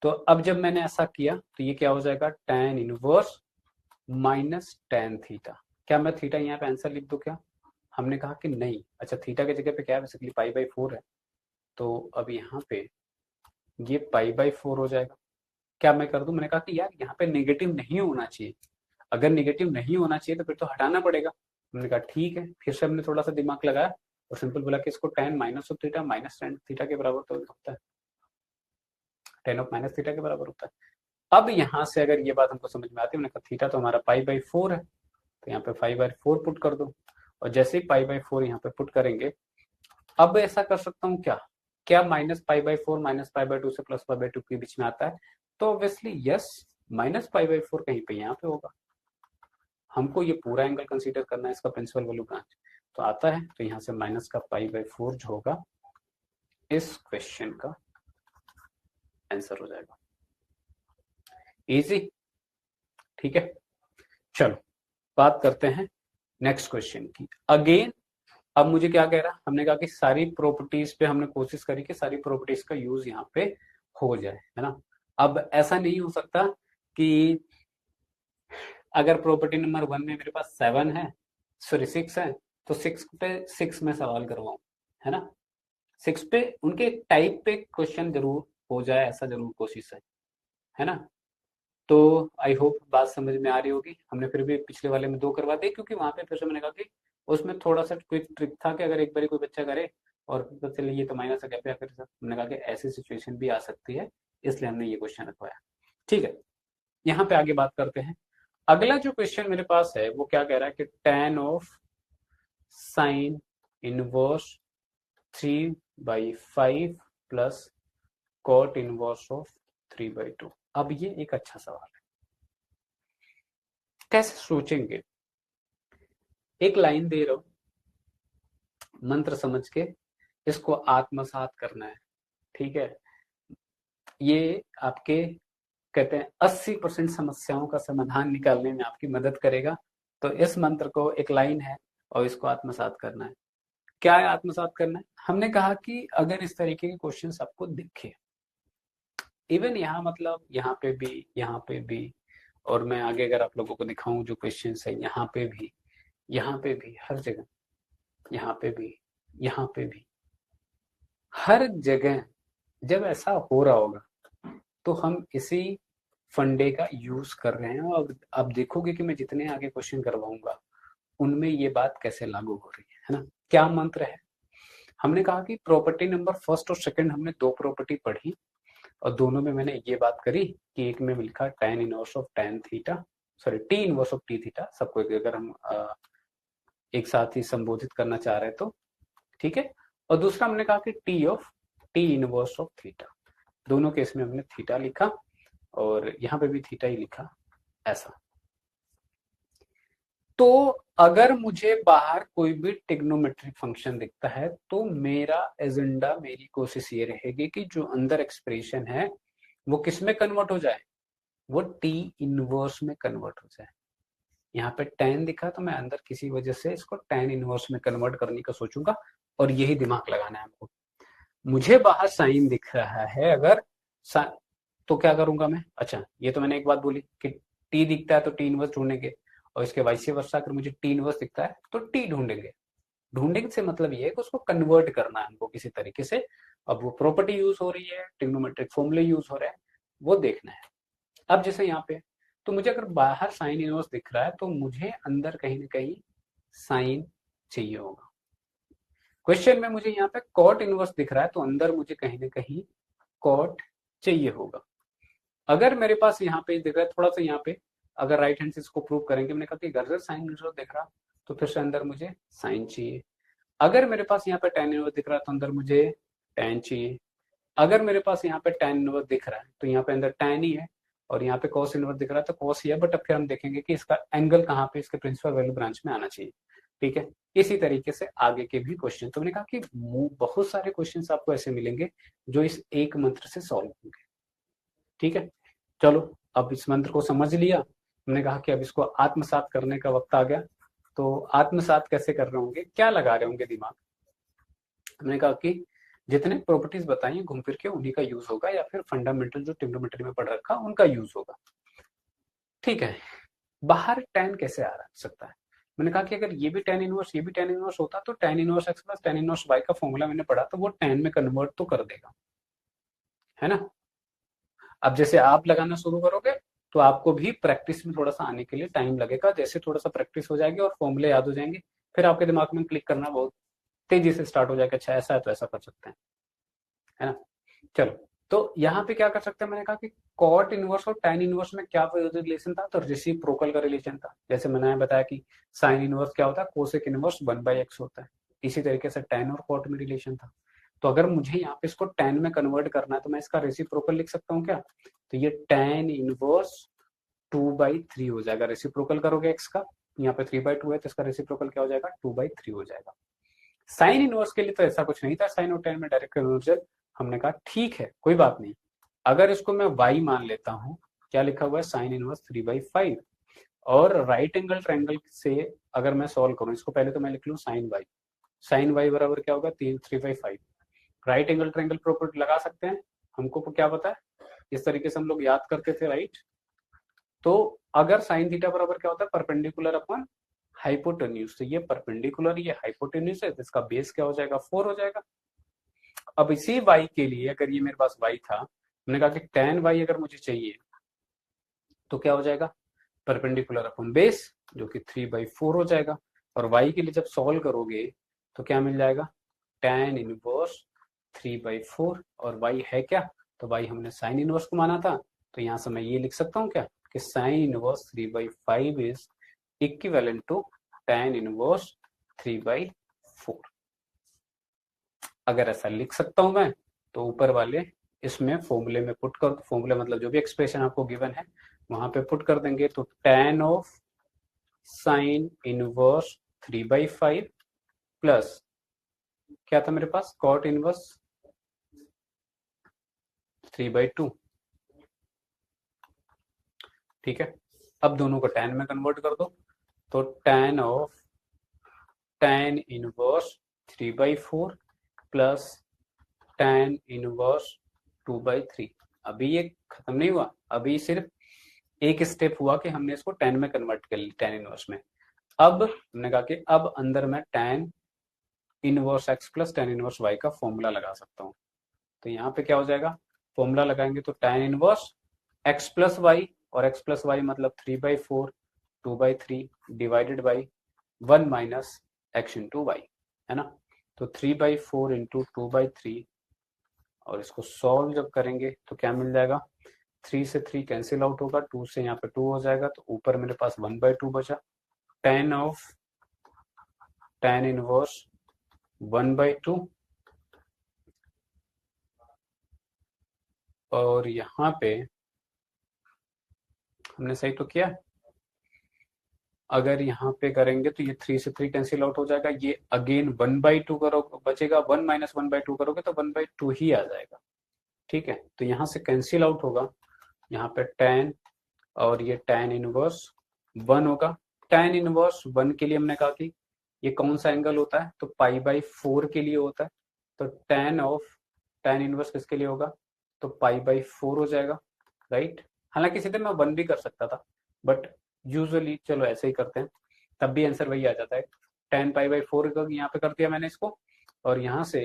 तो अब जब मैंने ऐसा किया तो ये क्या हो जाएगा, tan इनवर्स -tan थीटा। क्या मैं थीटा यहाँ पे आंसर लिख दूं क्या, हमने कहा कि नहीं। अच्छा थीटा की जगह पे क्या है, बेसिकली π/4 है, तो अब यहाँ पे ये π/4 हो जाएगा। क्या मैं कर दूं, मैंने कहा कि यार यहाँ पे नेगेटिव नहीं होना चाहिए, अगर नेगेटिव नहीं होना चाहिए तो फिर तो हटाना पड़ेगा। हमने कहा ठीक है, फिर से हमने थोड़ा सा दिमाग लगाया और सिंपल बोला कि इसको tan -θ -tan थीटा के बराबर तो होता है, tan ऑफ -θ के बराबर होता है। अब यहाँ से अगर ये बात हमको समझ में आती है, मैंने कहा थीटा तो हमारा π/4 है, तो यहाँ पे 5/4 पुट कर दो, और जैसे ही π/4 यहाँ पे पुट करेंगे, अब ऐसा कर सकता हूँ क्या, क्या -π/4 -π/2 से +π/2 के बीच में आता है, तो ऑब्वियसली यस, -π/4 कहीं पे यहाँ पे होगा। हमको ये पूरा एंगल कंसीडर करना है इसका प्रिंसिपल वैल्यू ब्रांच, तो आता है तो यहाँ से माइनस का पाई/4 जो होगा इस क्वेश्चन का आंसर हो जाएगा। इजी, ठीक है। चलो बात करते हैं नेक्स्ट क्वेश्चन की। अगेन अब मुझे क्या कह रहा, हमने कहा कि सारी प्रॉपर्टीज पे हमने कोशिश करी कि सारी प्रॉपर्टीज का यूज यहाँ पे हो जाए, है ना। अब ऐसा नहीं हो सकता कि अगर प्रॉपर्टी नंबर 1 में मेरे पास 7 है, सॉरी 6 है, तो 6 पे 6 में सवाल करवाऊं, है ना। 6 पे उनके टाइप पे क्वेश्चन जरूर हो जाए, ऐसा जरूर कोशिश है ना। तो आई होप बात समझ में आ रही होगी। हमने फिर भी पिछले वाले में 2 करवा दिए क्योंकि वहां पे फिर से मैंने कहा कि उसमें थोड़ा सा क्विक ट्रिक था कि अगर एक बार कोई बच्चा करे और पता चले ये तो माइनस है, फिर हमने कहा कि ऐसी सिचुएशन भी आ सकती है, इसलिए हमने ये क्वेश्चन रखवाया। ठीक है, यहाँ पे आगे बात करते हैं। अगला जो क्वेश्चन मेरे पास है वो क्या कह रहा है कि tan of sine inverse 3/5 plus cot inverse of 3/2। अब ये एक अच्छा सवाल है, कैसे सोचेंगे। एक लाइन दे रहा हूं, मंत्र समझ के इसको आत्मसात करना है, ठीक है। ये आपके कहते हैं 80% समस्याओं का समाधान निकालने में आपकी मदद करेगा। तो इस मंत्र को, एक लाइन है और इसको आत्मसात करना है। क्या है आत्मसात करना है? हमने कहा कि अगर इस तरीके के क्वेश्चंस आपको दिखे, इवन यहाँ मतलब यहाँ पे भी, यहाँ पे भी, और मैं आगे अगर आप लोगों को दिखाऊं जो क्वेश्चंस है, यहाँ पे भी, यहाँ पे भी, हर जगह, यहाँ पे भी, यहाँ पे भी, हर जगह जब ऐसा हो रहा होगा तो हम इसी फंडे का यूज कर रहे हैं। और अब देखोगे कि मैं जितने आगे क्वेश्चन करवाऊंगा उनमें ये बात कैसे लागू हो रही है ना। क्या मंत्र है? हमने कहा कि प्रॉपर्टी नंबर फर्स्ट और सेकंड, हमने 2 प्रॉपर्टी पढ़ी और दोनों में मैंने ये बात करी कि एक में लिखा tan inverse of tan theta, sorry t inverse of t theta, सबको अगर हम एक साथ ही संबोधित करना चाह रहे हैं तो ठीक है। और दूसरा हमने कहा कि t इनवर्स ऑफ थीटा। दोनों केस में हमने थीटा लिखा और यहाँ पे भी थीटा ही लिखा, ऐसा। तो अगर मुझे बाहर कोई भी टिग्नोमेट्रिक फंक्शन दिखता है तो मेरा एजेंडा, मेरी कोशिश ये रहेगी कि जो अंदर एक्सप्रेशन है वो किस में कन्वर्ट हो जाए, वो t इनवर्स में कन्वर्ट हो जाए। यहाँ पे tan दिखा तो मैं अंदर किसी वजह से इसको tan इनवर्स में कन्वर्ट करने का सोचूंगा और यही दिमाग लगाना है हमको। मुझे बाहर साइन दिख रहा है अगर तो क्या करूंगा मैं, अच्छा ये तो मैंने एक बात बोली कि t दिखता है तो t इनवर्स ढूंढेंगे, और इसके वाइस वर्सा अगर मुझे t इनवर्स दिखता है तो t ढूंढेंगे। ढूंढने से मतलब ये है कि उसको कन्वर्ट करना है हमको किसी तरीके से। अब वो प्रॉपर्टी यूज हो रही है, ट्रिग्नोमेट्रिक फॉर्मूले यूज हो रहे हैं, वो देखना है। अब जैसे यहाँ पे तो मुझे अगर बाहर साइन इनवर्स दिख रहा है तो मुझे अंदर कहीं ना कहीं साइन चाहिए होगा। क्वेश्चन में मुझे यहाँ पे कॉट इनवर्स दिख रहा है तो अंदर मुझे कहीं ना कहीं कॉट चाहिए होगा। अगर मेरे पास यहाँ पे दिख रहा है थोड़ा सा, यहाँ पे अगर राइट हैंड से इसको प्रूव करेंगे, मैंने कहा कि अगर साइन इनवर्स दिख रहा तो फिर से अंदर मुझे साइन चाहिए। अगर मेरे पास यहाँ पे tan इनवर्स दिख रहा है तो अंदर मुझे tan चाहिए। अगर मेरे पास यहाँ पे tan इनवर्स दिख रहा है तो यहाँ पे अंदर tan ही है, और यहाँ पे cos इनवर्स दिख रहा है तो cos ही है। बट अब फिर हम देखेंगे कि इसका एंगल कहाँ पे इसके प्रिंसिपल वैल्यू ब्रांच में आना चाहिए, ठीक है। इसी तरीके से आगे के भी क्वेश्चन, तो मैंने कहा कि बहुत सारे क्वेश्चन आपको ऐसे मिलेंगे जो इस एक मंत्र से सॉल्व होंगे, ठीक है। चलो अब इस मंत्र को समझ लिया, हमने कहा कि अब इसको आत्मसात करने का वक्त आ गया। तो आत्मसात कैसे कर रहे होंगे, क्या लगा रहे होंगे दिमाग? हमने कहा कि जितने प्रॉपर्टीज बताई घूम फिर के उन्हीं का यूज होगा, या फिर फंडामेंटल जो ट्रिग्नोमेट्री में पढ़ रखा उनका यूज होगा, ठीक है। बाहर tan कैसे आ सकता है? मैंने कहा कि अगर ये भी tan इनवर्स, ये भी tan इनवर्स होता तो tan inverse x plus tan inverse y का फॉर्मूला मैंने पढ़ा तो वो tan में कन्वर्ट तो कर देगा, है ना। अब जैसे आप लगाना शुरू करोगे तो आपको भी प्रैक्टिस में थोड़ा सा आने के लिए टाइम लगेगा। जैसे थोड़ा सा प्रैक्टिस हो जाएगी और फॉर्मूले याद हो जाएंगे, फिर आपके दिमाग में क्लिक करना बहुत तेजी से स्टार्ट हो जाएगा। अच्छा ऐसा है तो ऐसा कर सकते हैं, है ना। चलो तो यहाँ पे क्या कर सकते हैं, मैंने कहा कि कॉट इनवर्स और tan इनवर्स में क्या रिलेशन था, तो रेसिप्रोकल का रिलेशन था। जैसे मैंने बताया कि साइन इनवर्स क्या होता है, कोसेक इनवर्स 1/x होता है। इसी तरीके से tan और कॉट में रिलेशन था। तो अगर मुझे यहाँ पे इसको tan में कन्वर्ट करना है तो मैं इसका रेसिप्रोकल लिख सकता हूँ क्या, तो ये tan इनवर्स 2/3 हो जाएगा। रेसिप्रोकल करोगे x का यहाँ पे 3/2 है तो इसका रेसिप्रोकल क्या हो जाएगा, 2/3 हो जाएगा। साइन इनवर्स के लिए तो ऐसा कुछ नहीं था, साइन और tan में डायरेक्ट कन्वर्जन। हमने कहा ठीक है कोई बात नहीं, अगर इसको मैं y मान लेता हूँ, क्या लिखा हुआ है, साइन इनवर्स 3/5, और राइट एंगल ट्रायंगल से अगर मैं सॉल्व करूँ इसको, पहले तो मैं लिख लूँ साइन वाई बराबर क्या होगा, 3/5। राइट एंगल ट्रायंगल प्रॉपर्टी लगा सकते हैं, हमको क्या पता है, इस तरीके से हम लोग याद करते थे, राइट। तो अगर साइन थीटा बराबर क्या होता है, परपेंडिकुलर अपॉन हाइपोटेन्यूज, तो ये परपेंडिकुलर, ये हाइपोटेन्यूज है, तो इसका बेस क्या हो जाएगा, 4 हो जाएगा। अब इसी y के लिए अगर ये मेरे पास y था, मैंने कहा कि tan y अगर मुझे चाहिए तो क्या हो जाएगा, परपेंडिकुलर अपॉन बेस, जो कि 3/4 हो जाएगा। और y के लिए जब सॉल्व करोगे तो क्या मिल जाएगा, tan इनवर्स 3/4, और y है क्या, तो y हमने साइन इनवर्स को माना था, तो यहाँ से मैं ये लिख सकता हूँ क्या, कि sine inverse 3/5 is equivalent to tan inverse 3/4। अगर ऐसा लिख सकता हूं मैं, तो ऊपर वाले इसमें फॉर्मूले में पुट कर, फॉर्मूले मतलब जो भी एक्सप्रेशन आपको गिवन है वहां पे पुट कर देंगे, तो tan of sine inverse 3/5 plus क्या था मेरे पास, कॉट इनवर्स 3/2। ठीक है, अब दोनों को tan में कन्वर्ट कर दो, तो tan of tan inverse 3/4 plus tan inverse 2/3। अभी ये खत्म नहीं हुआ, अभी सिर्फ एक स्टेप हुआ कि हमने इसको tan में कन्वर्ट कर लिया, tan इनवर्स में। अब हमने कहा कि अब अंदर मैं tan inverse x plus tan inverse y का फॉर्मूला लगा सकता हूँ। तो यहाँ पे क्या हो जाएगा, फॉर्मूला लगाएंगे तो tan inverse x plus y, और x प्लस वाई मतलब 3/4 2/3 divided by 1 minus x into y, है ना। तो 3/4 इंटू 2/3, और इसको सॉल्व जब करेंगे तो क्या मिल जाएगा, 3 से 3 कैंसिल आउट होगा, 2 से यहाँ पे 2 हो जाएगा, तो ऊपर मेरे पास 1/2 बचा। tan ऑफ tan इनवर्स 1/2, और यहाँ पे हमने सही तो किया, अगर यहाँ पे करेंगे तो ये 3 से 3 कैंसिल आउट हो जाएगा, ये अगेन 1/2 करो बचेगा, 1 माइनस 1/2 करोगे तो 1/2 ही आ जाएगा। ठीक है, तो यहाँ से कैंसिल आउट होगा, यहाँ पे tan और ये tan इनवर्स 1 होगा। tan इनवर्स 1 के लिए हमने कहा कि ये कौन सा एंगल होता है, तो π/4 के लिए होता है, तो tan ऑफ tan इनवर्स किसके लिए होगा, तो π/4 हो जाएगा, राइट। हालांकि सीधे मैं 1 भी कर सकता था, बट यूजुअली चलो ऐसे ही करते हैं, तब भी आंसर वही आ जाता है। tan π/4 यहाँ पे कर दिया मैंने इसको, और यहाँ से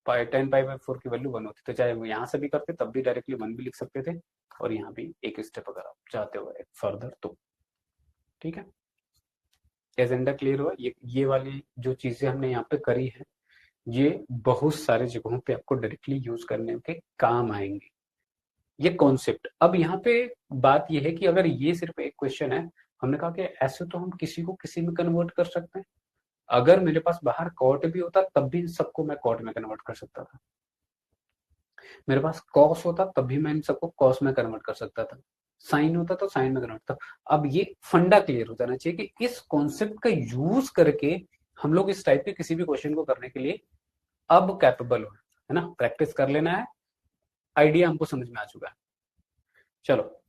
tan π/4 की वैल्यू 1 होती, तो चाहे वो यहाँ से भी करते तब भी डायरेक्टली 1 भी लिख सकते थे, और यहाँ भी एक स्टेप अगर आप चाहते हो फर्दर तो। ठीक है, एजेंडा क्लियर हुआ। ये वाली जो चीजें हमने यहाँ पे करी है, ये बहुत सारे जगहों पे आपको डायरेक्टली यूज करने के काम आएंगे ये कॉन्सेप्ट। अब यहाँ पे बात ये है कि अगर ये सिर्फ एक क्वेश्चन है, हमने कहा कि ऐसे तो हम किसी को किसी में कन्वर्ट कर सकते हैं। अगर मेरे पास बाहर कॉट भी होता तब भी सबको मैं कॉट में कन्वर्ट कर सकता था, मेरे पास कॉस होता तब भी मैं इन सबको कॉस में कन्वर्ट कर सकता था, साइन होता तो साइन में कन्वर्ट था। अब ये फंडा क्लियर हो जाना चाहिए कि इस कॉन्सेप्ट का यूज करके हम लोग इस टाइप के किसी भी क्वेश्चन को करने के लिए अब कैपेबल हो, है ना। प्रैक्टिस कर लेना है, आइडिया हमको समझ में आ चुका है। चलो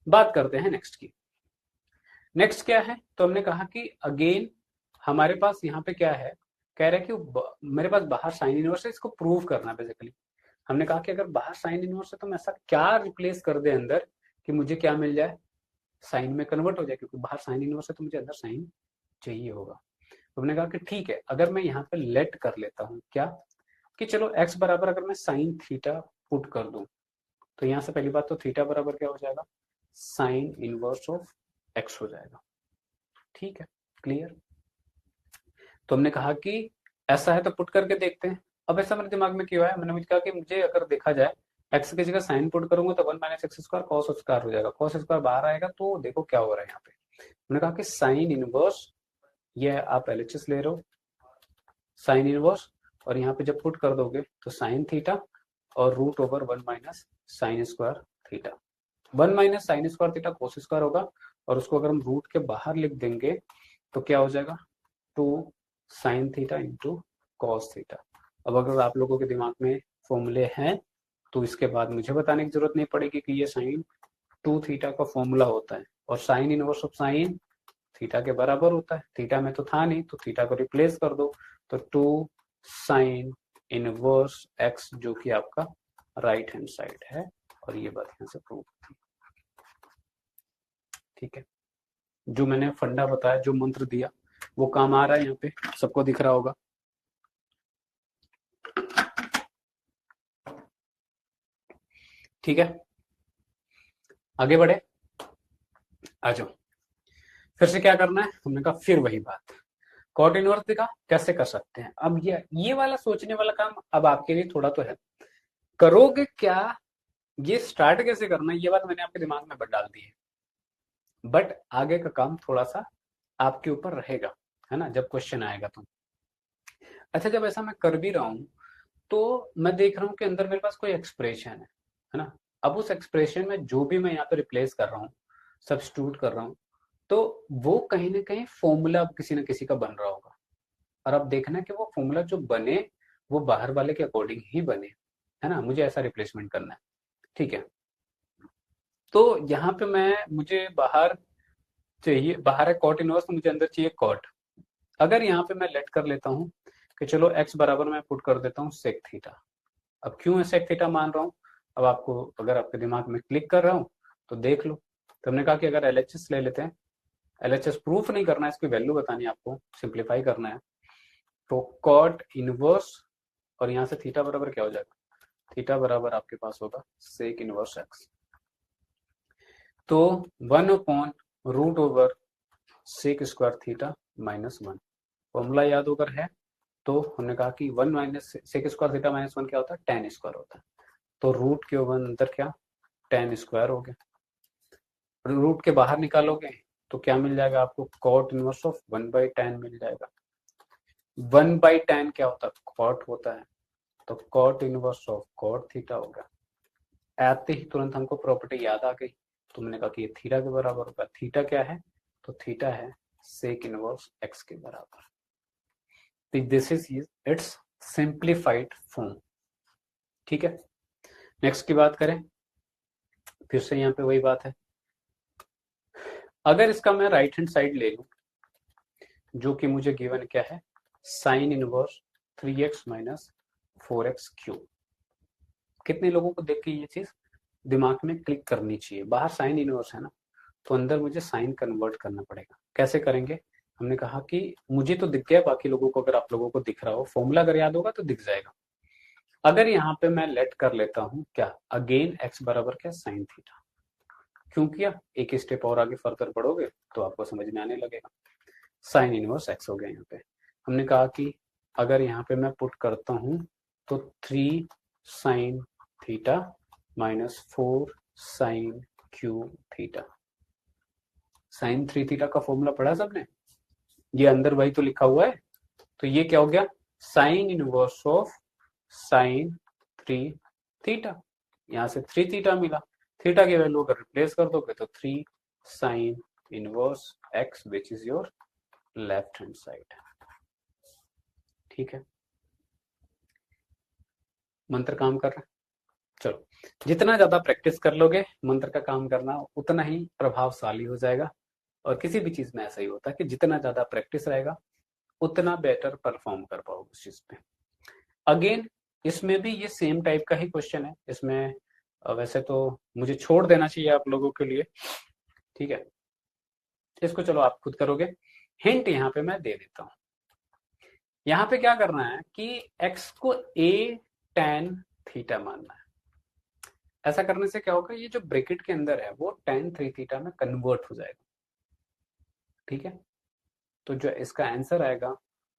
बात करते हैं नेक्स्ट की। नेक्स्ट क्या है, तो हमने कहा कि अगेन हमारे पास यहाँ पे क्या है, कह रहा है कि मेरे पास बाहर साइन इनवर्स है, इसको प्रूव करना है बेसिकली। हमने कहा कि अगर बाहर साइन इनवर्स है तो मैं ऐसा क्या रिप्लेस कर दे अंदर कि मुझे क्या मिल जाए, साइन में कन्वर्ट हो जाए, क्योंकि बाहर साइन इनवर्स है तो मुझे अंदर साइन चाहिए होगा। तो हमने कहा कि ठीक है, अगर मैं यहाँ पे लेट कर लेता हूँ क्या, कि चलो x बराबर अगर मैं साइन थीटा पुट कर दूं, तो यहाँ से पहली बात तो थीटा बराबर क्या हो जाएगा, साइन इनवर्स ऑफ x हो जाएगा। ठीक है, क्लियर। तो हमने कहा कि ऐसा है तो पुट करके देखते हैं। अब ऐसा मेरे दिमाग में क्यों है, मैंने मुझे कहा कि मुझे अगर देखा जाए x की जगह साइन पुट करूंगा तो 1 minus x square cos square हो जाएगा, कॉस स्क्वायर बाहर आएगा, तो देखो क्या हो रहा है यहाँ पे। हमने कहा कि साइन इनवर्स, ये आप LHS ले रहे हो, साइन इनवर्स, और यहाँ पे जब पुट कर दोगे तो साइन थीटा और root over 1 minus sine square theta, 1 minus sine square theta cos square होगा, और उसको अगर हम रूट के बाहर लिख देंगे तो क्या हो जाएगा 2 sine theta into cos theta. अब अगर आप लोगों के दिमाग में फॉर्मूले हैं तो इसके बाद मुझे बताने की जरूरत नहीं पड़ेगी कि ये साइन 2 थीटा का फॉर्मूला होता है और sign inverse of sine theta के बराबर होता है। थीटा में तो था नहीं तो थीटा को रिप्लेस कर दो, तो 2 साइन इनवर्स एक्स जो कि आपका राइट हैंड साइड है, और ये बात यहाँ से प्रूव होती है। ठीक है, जो मैंने फंडा बताया, जो मंत्र दिया, वो काम आ रहा है, यहाँ पे सबको दिख रहा होगा। ठीक है, आगे बढ़े, आ जाओ। फिर से क्या करना है, हमने कहा फिर वही बात, कॉट इनवर्स दिखा कैसे कर सकते हैं। अब ये वाला सोचने वाला काम अब आपके लिए थोड़ा तो है, करोगे क्या, ये स्टार्ट कैसे करना है, ये बात मैंने आपके दिमाग में डाल दी है, बट आगे का काम थोड़ा सा आपके ऊपर रहेगा, है ना, जब क्वेश्चन आएगा तो। अच्छा, जब ऐसा मैं कर भी रहा हूं तो मैं देख रहा हूं कि अंदर मेरे पास कोई एक्सप्रेशन है ना। अब उस एक्सप्रेशन में जो भी मैं यहाँ पे रिप्लेस कर रहा हूँ, सब्स्टिट्यूट कर रहा हूँ, तो वो कहीं ना कहीं फॉर्मूला किसी न किसी का बन रहा होगा, और अब देखना कि वो फॉर्मूला जो बने वो बाहर वाले के अकॉर्डिंग ही बने, है ना, मुझे ऐसा रिप्लेसमेंट करना है। ठीक है, तो यहाँ पे मुझे बाहर चाहिए, बाहर है कॉट इनवर्स, तो मुझे अंदर चाहिए कॉट। अगर यहाँ पे मैं लेट कर लेता हूँ कि चलो x बराबर मैं पुट कर देता हूँ सेक थीटा। अब क्यों सेक थीटा मान रहा हूँ, अब आपको अगर आपके दिमाग में क्लिक कर रहा हूँ तो देख लो। तो हमने कहा कि अगर LHS ले लेते हैं, LHS प्रूफ नहीं करना है, इसकी वैल्यू बतानी है आपको, सिंप्लीफाई करना है, तो कॉट इनवर्स, और यहाँ से थीटा बराबर क्या हो जाएगा, थीटा बराबर आपके पास होगा सेक इनवर्स एक्स। तो 1/√ओवर सेक स्क्वायर थीटा -1, फॉर्मूला याद होकर है, तो हमने कहा कि 1 माइनस सेक स्क्वायर थीटा -1 क्या होता है, tan स्क्वायर होता है, तो रूट के अंदर क्या tan स्क्वायर हो गया। रूट के बाहर निकालोगे तो क्या मिल जाएगा आपको, कॉट इनवर्स ऑफ 1/tan मिल जाएगा। 1/tan क्या होता है, कॉट होता है, तो cot inverse of cot theta होगा। आते ही तुरंत हमको प्रॉपर्टी याद आ गई, तो मैंने कहा कि ये थीटा के बराबर होगा। थीटा क्या है, तो थीटा है सेक इनवर्स एक्स के बराबर। This is it's simplified form. ठीक है, नेक्स्ट की बात करें, फिर से यहाँ पे वही बात है, अगर इसका मैं राइट हैंड साइड ले लूं, जो कि मुझे गिवन क्या है, sine inverse 3x minus 4x cube. कितने लोगों को देख के ये चीज दिमाग में क्लिक करनी चाहिए, बाहर साइन इनवर्स है ना, तो अंदर मुझे साइन कन्वर्ट करना पड़ेगा। कैसे करेंगे, हमने कहा कि मुझे तो दिख गया, बाकी लोगों को, अगर आप लोगों को दिख रहा हो, फॉर्मूला अगर याद होगा तो दिख जाएगा। अगर यहाँ पे मैं लेट कर लेता हूँ क्या, अगेन x बराबर क्या, साइन थीटा। क्यों किया, एक स्टेप और आगे फर्दर बढ़ोगे तो आपको समझ में आने लगेगा। साइन इनवर्स x हो गया। यहाँ पे हमने कहा कि अगर यहाँ पे मैं पुट करता हूँ तो 3 sine theta -4 sine cube theta. Sine 3 theta का फॉर्मूला पढ़ा सबने, ये अंदर वही तो लिखा हुआ है, तो ये क्या हो गया, sine inverse of sign 3 theta. यहाँ से 3 थीटा मिला, थीटा की वैल्यू अगर रिप्लेस कर दोगे तो 3 sign inverse x which is your left hand side. ठीक है, मंत्र काम कर रहा है। चलो, जितना ज्यादा प्रैक्टिस कर लोगे मंत्र का काम करना, उतना ही प्रभावशाली हो जाएगा। और किसी भी चीज में ऐसा ही होता है कि जितना ज्यादा प्रैक्टिस रहेगा उतना बेटर परफॉर्म कर पाओगे उस चीज पे। अगेन इसमें भी ये सेम टाइप का ही क्वेश्चन है, इसमें वैसे तो मुझे छोड़ देना चाहिए आप लोगों के लिए, ठीक है, इसको चलो आप खुद करोगे। हिंट यहाँ पे मैं दे देता हूँ, यहाँ पे क्या करना है कि x को a tan थीटा मानना है। ऐसा करने से क्या होगा, ये जो ब्रैकेट के अंदर है वो tan 3 थीटा में कन्वर्ट हो जाएगा। ठीक है, तो जो इसका आंसर आएगा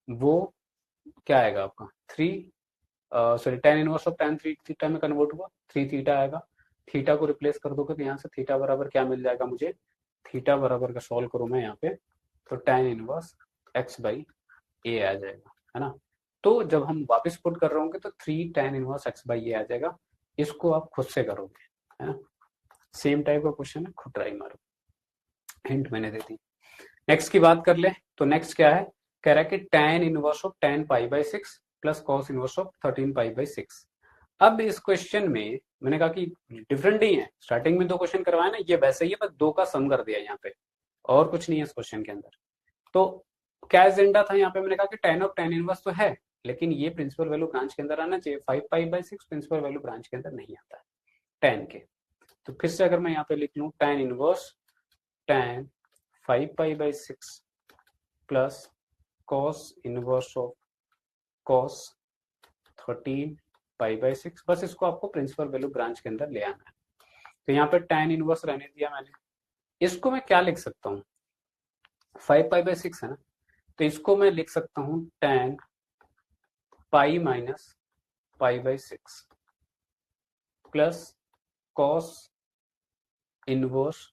वो क्या आएगा आपका, 3 sorry tan inverse of tan 3 theta में कन्वर्ट हुआ, 3 थीटा आएगा। थीटा को रिप्लेस कर दोगे तो यहाँ से थीटा बराबर क्या मिल जाएगा मुझे, थीटा बराबर का सॉल्व करूँ मैं यहाँ पे तो tan इनवर्स x बाई ए आ जाएगा, है ना। तो जब हम वापस पुट कर रहे होंगे तो 3 tan इनवर्स x बाई ए आ जाएगा। इसको आप खुद से करोगे, है ना, सेम टाइप का क्वेश्चन है, खुद ट्राई मारो, हिंट मैंने दे दी। नेक्स्ट की बात कर ले तो नेक्स्ट क्या है, कह रहा है कि tan inverse of tan pi by 6 plus cos inverse of 13 pi by 6। अब इस क्वेश्चन में मैंने कहा कि डिफरेंट नहीं है, स्टार्टिंग में 2 क्वेश्चन करवाया ना, ये वैसे ही है, बस 2 का सम कर दिया यहाँ पे, और कुछ नहीं है इस क्वेश्चन के अंदर। तो क्या एजेंडा था यहाँ पे, मैंने कहा कि tan ऑफ tan इनवर्स तो है, लेकिन ये प्रिंसिपल वैल्यू ब्रांच के अंदर आना चाहिए। 5 pi by 6 principal value branch के अंदर नहीं आता है tan के। तो फिर से अगर मैं यहाँ पे लिख लूँ tan inverse tan 5 pi by 6 plus cos inverse of cos 13 pi by 6, बस इसको आपको प्रिंसिपल वैल्यू ब्रांच के अंदर ले आना है। तो यहाँ पे tan इनवर्स रहने दिया मैंने, इसको मैं क्या लिख सकता हूँ, 5 पाई बाई 6 है ना, तो इसको मैं लिख सकता हूँ tan pi minus pi by 6 plus cos inverse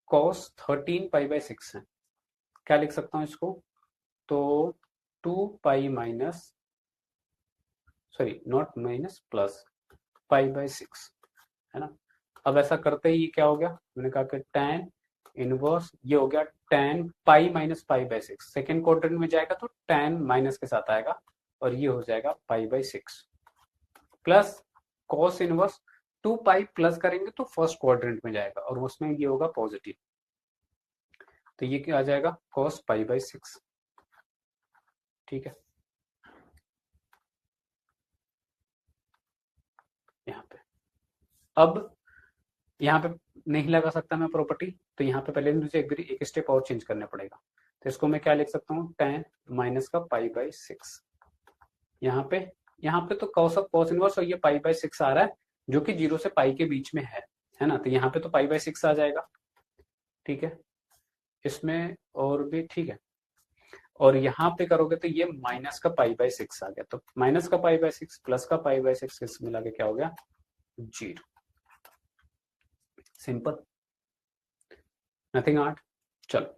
cos 13 pi by 6 है। क्या लिख सकता हूँ इसको, तो 2 pi minus, sorry not minus, plus pi by 6 है ना। अब ऐसा करते ही ये क्या हो गया, मैंने कहा कि tan इनवर्स ये हो गया tan pi minus pi by 6, second quadrant में जाएगा तो tan माइनस के साथ आएगा और ये हो जाएगा पाई by 6 plus cos inverse 2 pi plus करेंगे तो फर्स्ट क्वाड्रेंट में जाएगा और उसमें ये होगा पॉजिटिव, तो ये क्या आ जाएगा cos पाई बाई 6। ठीक है, यहाँ पे अब यहाँ पे नहीं लगा सकता मैं प्रॉपर्टी, तो यहाँ पे पहले मुझे एक स्टेप और चेंज करना पड़ेगा। तो इसको मैं क्या लिख सकता हूँ, tan माइनस का पाई बाई 6, यहाँ पे तो cos ऑफ cos इनवर्स और ये पाई बाई 6 आ रहा है जो कि 0 से पाई के बीच में है ना, तो यहाँ पे तो पाई बाई 6 आ जाएगा। ठीक है, इसमें और भी ठीक है, और यहाँ पे करोगे तो ये माइनस का पाई बाई 6 आ गया, तो माइनस का पाई बाई 6 प्लस का पाई बाई 6 किस मिला के क्या हो गया, 0। Simple, nothing hard. चलो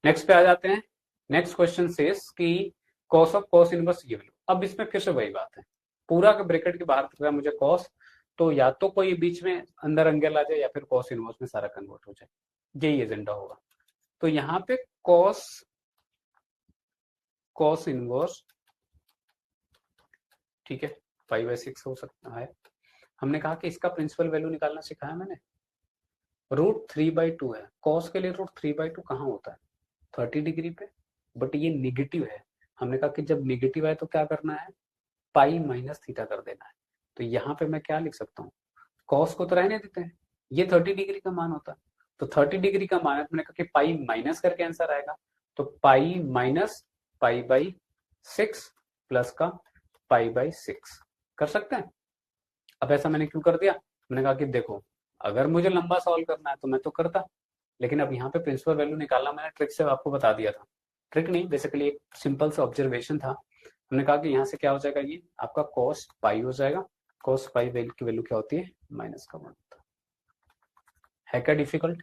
नेक्स्ट पे आ जाते हैं। नेक्स्ट क्वेश्चन सेज कि cos ऑफ cos इनवर्स ये वैल्यू, अब इसमें फिर से वही बात है, पूरा का ब्रैकेट के बाहर कर रहा है मुझे cos, तो या तो कोई बीच में अंदर एंगल आ जाए या फिर cos इनवर्स में सारा कन्वर्ट हो जाए, यही एजेंडा होगा। तो यहाँ पे cos इनवर्स, ठीक है, पाई बाई 6 हो सकता है। हमने कहा कि इसका प्रिंसिपल वैल्यू निकालना सिखाया मैंने, √3/2 है, cos के लिए √3/2 कहाँ होता है, 30 डिग्री पे, बट ये निगेटिव है। हमने कहा कि जब निगेटिव है तो क्या करना है, पाई माइनस थीटा कर देना है। तो यहाँ पे मैं क्या लिख सकता हूँ, cos को तो रहने देते हैं, ये 30 डिग्री का मान होता है, तो 30 डिग्री का मान है, तो मैंने कहा कि पाई माइनस करके आंसर आएगा, तो pi minus pi by 6 plus का पाई बाई 6 कर सकते हैं। अब ऐसा मैंने क्यों कर दिया, मैंने कहा कि देखो अगर मुझे लंबा सॉल्व करना है तो मैं तो करता, लेकिन अब यहाँ पे प्रिंसिपल वैल्यू निकालना मैंने ट्रिक से आपको बता दिया था, ट्रिक नहीं बेसिकली एक सिंपल सा ऑब्जर्वेशन था। हमने कहा कि यहाँ से क्या हो जाएगा, ये आपका cos पाई हो जाएगा, cos पाई की वैल्यू क्या होती है, -1 होता है क्या डिफिकल्ट,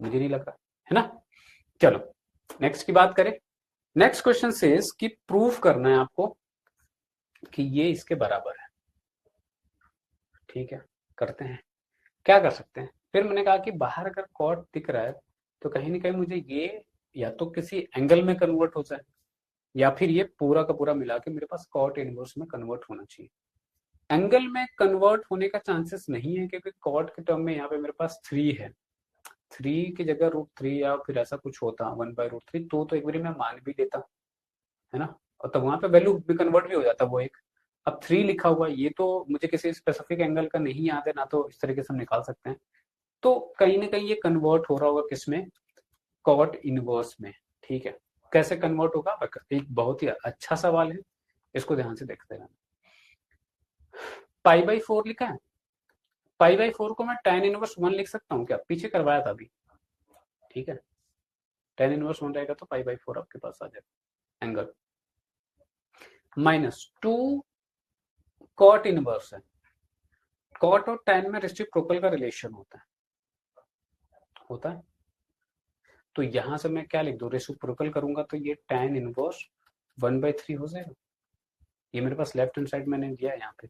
मुझे नहीं लग रहा है ना। चलो नेक्स्ट की बात करें। नेक्स्ट क्वेश्चन सेज कि प्रूफ करना है आपको कि ये इसके बराबर है। ठीक है, करते हैं, क्या कर सकते हैं, फिर मैंने कहा कि बाहर अगर कॉट दिख रहा है तो कहीं ना कहीं मुझे ये या तो किसी एंगल में कन्वर्ट हो जाए या फिर ये पूरा का पूरा मिला के मेरे पास कॉट इनवर्स में कन्वर्ट होना चाहिए। एंगल में कन्वर्ट होने का चांसेस नहीं है क्योंकि कॉट के टर्म में यहाँ पे मेरे पास 3 है, 3 की जगह √3 या फिर ऐसा कुछ होता 1/√3 तो एक बारी मैं मान भी लेता, है ना, और तब वहां पे वैल्यू भी कन्वर्ट भी हो जाता वो एक। अब 3 लिखा हुआ ये तो मुझे किसी स्पेसिफिक एंगल का नहीं याद है ना, तो इस तरीके से हम निकाल सकते हैं। तो कहीं ना कहीं ये कन्वर्ट हो रहा होगा किसमें, कॉट इनवर्स में। ठीक है, कैसे कन्वर्ट होगा, एक बहुत ही अच्छा सवाल है, इसको ध्यान से देखते रहना। पाई बाई 4 लिखा है, पाई बाई 4 को मैं tan इनवर्स 1 लिख सकता हूँ क्या, पीछे करवाया था अभी। ठीक है, tan इनवर्स 1 रहेगा तो पाई बाई 4 आपके पास आ जाएगा एंगल, -2 कॉट इनवर्स है, कॉट और tan में रेसिप्रोकल का रिलेशन होता है, तो यहां से मैं क्या लिख दूं, रेसिप्रोकल करूंगा तो ये tan इनवर्स 1/3 हो जाएगा, ये मेरे पास लेफ्ट हैंड साइड मैंने दिया है यहाँ पे।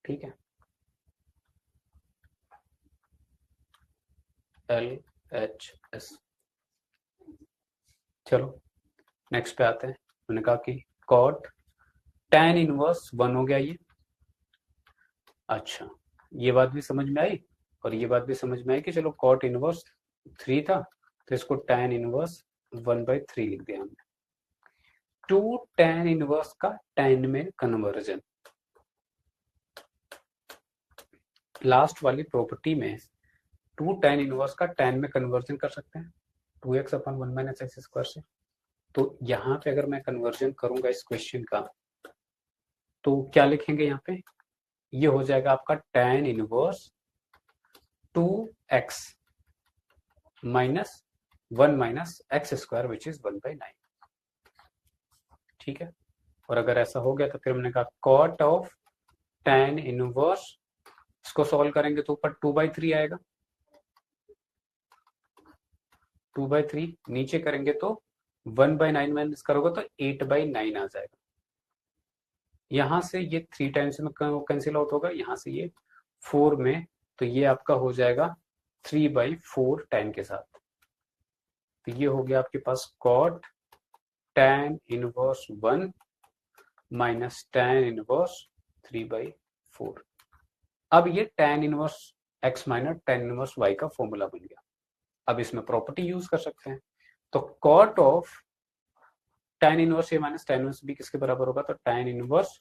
ठीक है, L एच एस। चलो नेक्स्ट पे आते हैं। मैंने कहा कि कॉट tan इनवर्स 1 हो गया ये। अच्छा, ये बात भी समझ में आई और ये बात भी समझ में आई कि चलो कॉट इनवर्स 3 था तो इसको tan इनवर्स 1/3 लिख दिया हमने। टू tan इनवर्स का tan में कन्वर्जन, लास्ट वाली प्रॉपर्टी में टू tan इनवर्स का tan में कन्वर्जन कर सकते हैं 2x अपन 1 माइनस एक्स स्क्वायर से। तो यहाँ पे अगर मैं कन्वर्जन करूंगा इस क्वेश्चन का तो क्या लिखेंगे यहाँ पे, ये हो जाएगा आपका tan inverse 2x minus 1 minus x square which is 1/9। ठीक है, और अगर ऐसा हो गया तो फिर हमने कहा कॉट ऑफ tan इनवर्स, इसको सॉल्व करेंगे तो ऊपर 2/3 आएगा, 2/3 नीचे करेंगे तो 1/9 माइनस करोगे तो 8/9 आ जाएगा। यहां से ये 3 टाइम्स में कैंसिल आउट होगा, यहाँ से ये 4 में, तो ये आपका हो जाएगा 3/4 tan के साथ। तो ये हो गया आपके पास cot tan inverse 1 minus tan inverse 3/4। अब ये tan inverse x minus tan inverse y का फॉर्मूला बन गया। अब इसमें प्रॉपर्टी यूज कर सकते हैं। तो cot of tan inverse a minus tan inverse b किसके बराबर होगा, तो tan inverse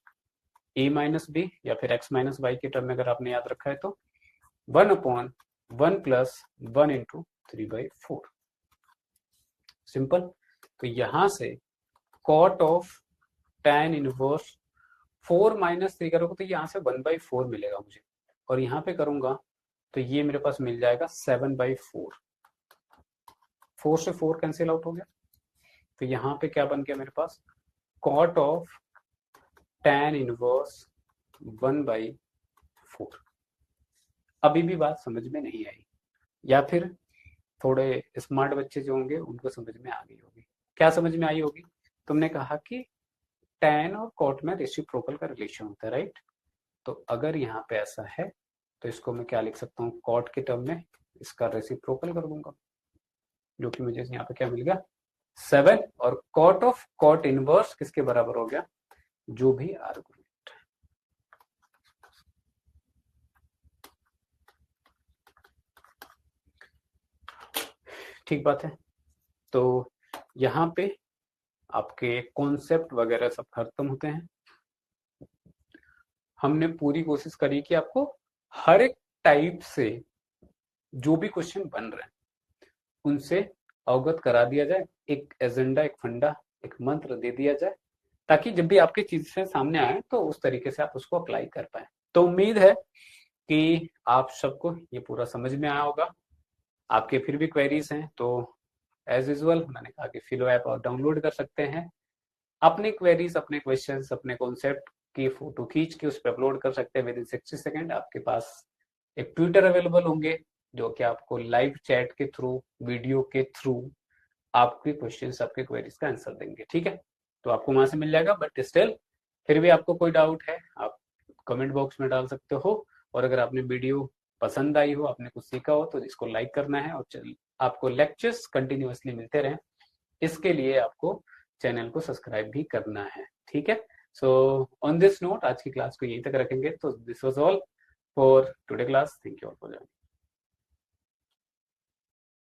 a minus b या फिर x माइनस y के टर्म में अगर आपने याद रखा है तो 1/1 प्लस 1 इंटू 3/4। सिंपल। तो यहां से cot of tan inverse 4 minus 3 करोगे तो यहाँ से 1/4 मिलेगा मुझे, और यहाँ पे करूंगा तो ये मेरे पास मिल जाएगा 7/4। 4 से 4 कैंसिल आउट हो गया, तो यहाँ पे क्या बन गया मेरे पास, कॉट ऑफ tan इनवर्स 1/4। अभी भी बात समझ में नहीं आई, या फिर थोड़े स्मार्ट बच्चे जो होंगे उनको समझ में आ गई होगी। क्या समझ में आई होगी, तुमने कहा कि tan और cot में रेसिप्रोकल का रिलेशन होता है, राइट। तो अगर यहाँ पे ऐसा है तो इसको मैं क्या लिख सकता हूँ, cot के टर्म में इसका रेसिप्रोकल कर दूंगा, जो कि मुझे यहाँ पे क्या मिल गया 7, और cot ऑफ cot इनवर्स किसके बराबर हो गया, जो भी आर्गुमेंट। ठीक बात है। तो यहाँ पे आपके कॉन्सेप्ट वगैरह सब खत्म होते हैं। हमने पूरी कोशिश करी कि आपको हर एक टाइप से जो भी क्वेश्चन बन रहे हैं उनसे अवगत करा दिया जाए, एक एजेंडा, एक फंडा, एक मंत्र दे दिया जाए, ताकि जब भी आपकी चीजें सामने आए तो उस तरीके से आप उसको अप्लाई कर पाए। तो उम्मीद है कि आप सबको ये पूरा समझ में आया होगा। आपके फिर भी क्वेरीज हैं तो एज यूजुअल मैंने कहा कि फिलो ऐप और डाउनलोड कर सकते हैं। अपने क्वेरीज, अपने क्वेश्चंस, अपने कॉन्सेप्ट की फोटो खींच के उस पर अपलोड कर सकते हैं विद इन 60 सेकेंड। आपके पास एक ट्विटर अवेलेबल होंगे जो कि आपको लाइव चैट के थ्रू, वीडियो के थ्रू आपके क्वेश्चंस, आपके क्वेरीज का आंसर देंगे। ठीक है, तो आपको वहां से मिल जाएगा। बट स्टिल फिर भी आपको कोई डाउट है आप कमेंट बॉक्स में डाल सकते हो, और अगर आपने वीडियो पसंद आई हो, आपने कुछ सीखा हो तो इसको लाइक करना है, और आपको लेक्चर्स कंटिन्यूअसली मिलते रहें इसके लिए आपको चैनल को सब्सक्राइब भी करना है। ठीक है, सो ऑन दिस नोट आज की क्लास को यहीं तक रखेंगे। तो this was all for today class. Thank you all for joining.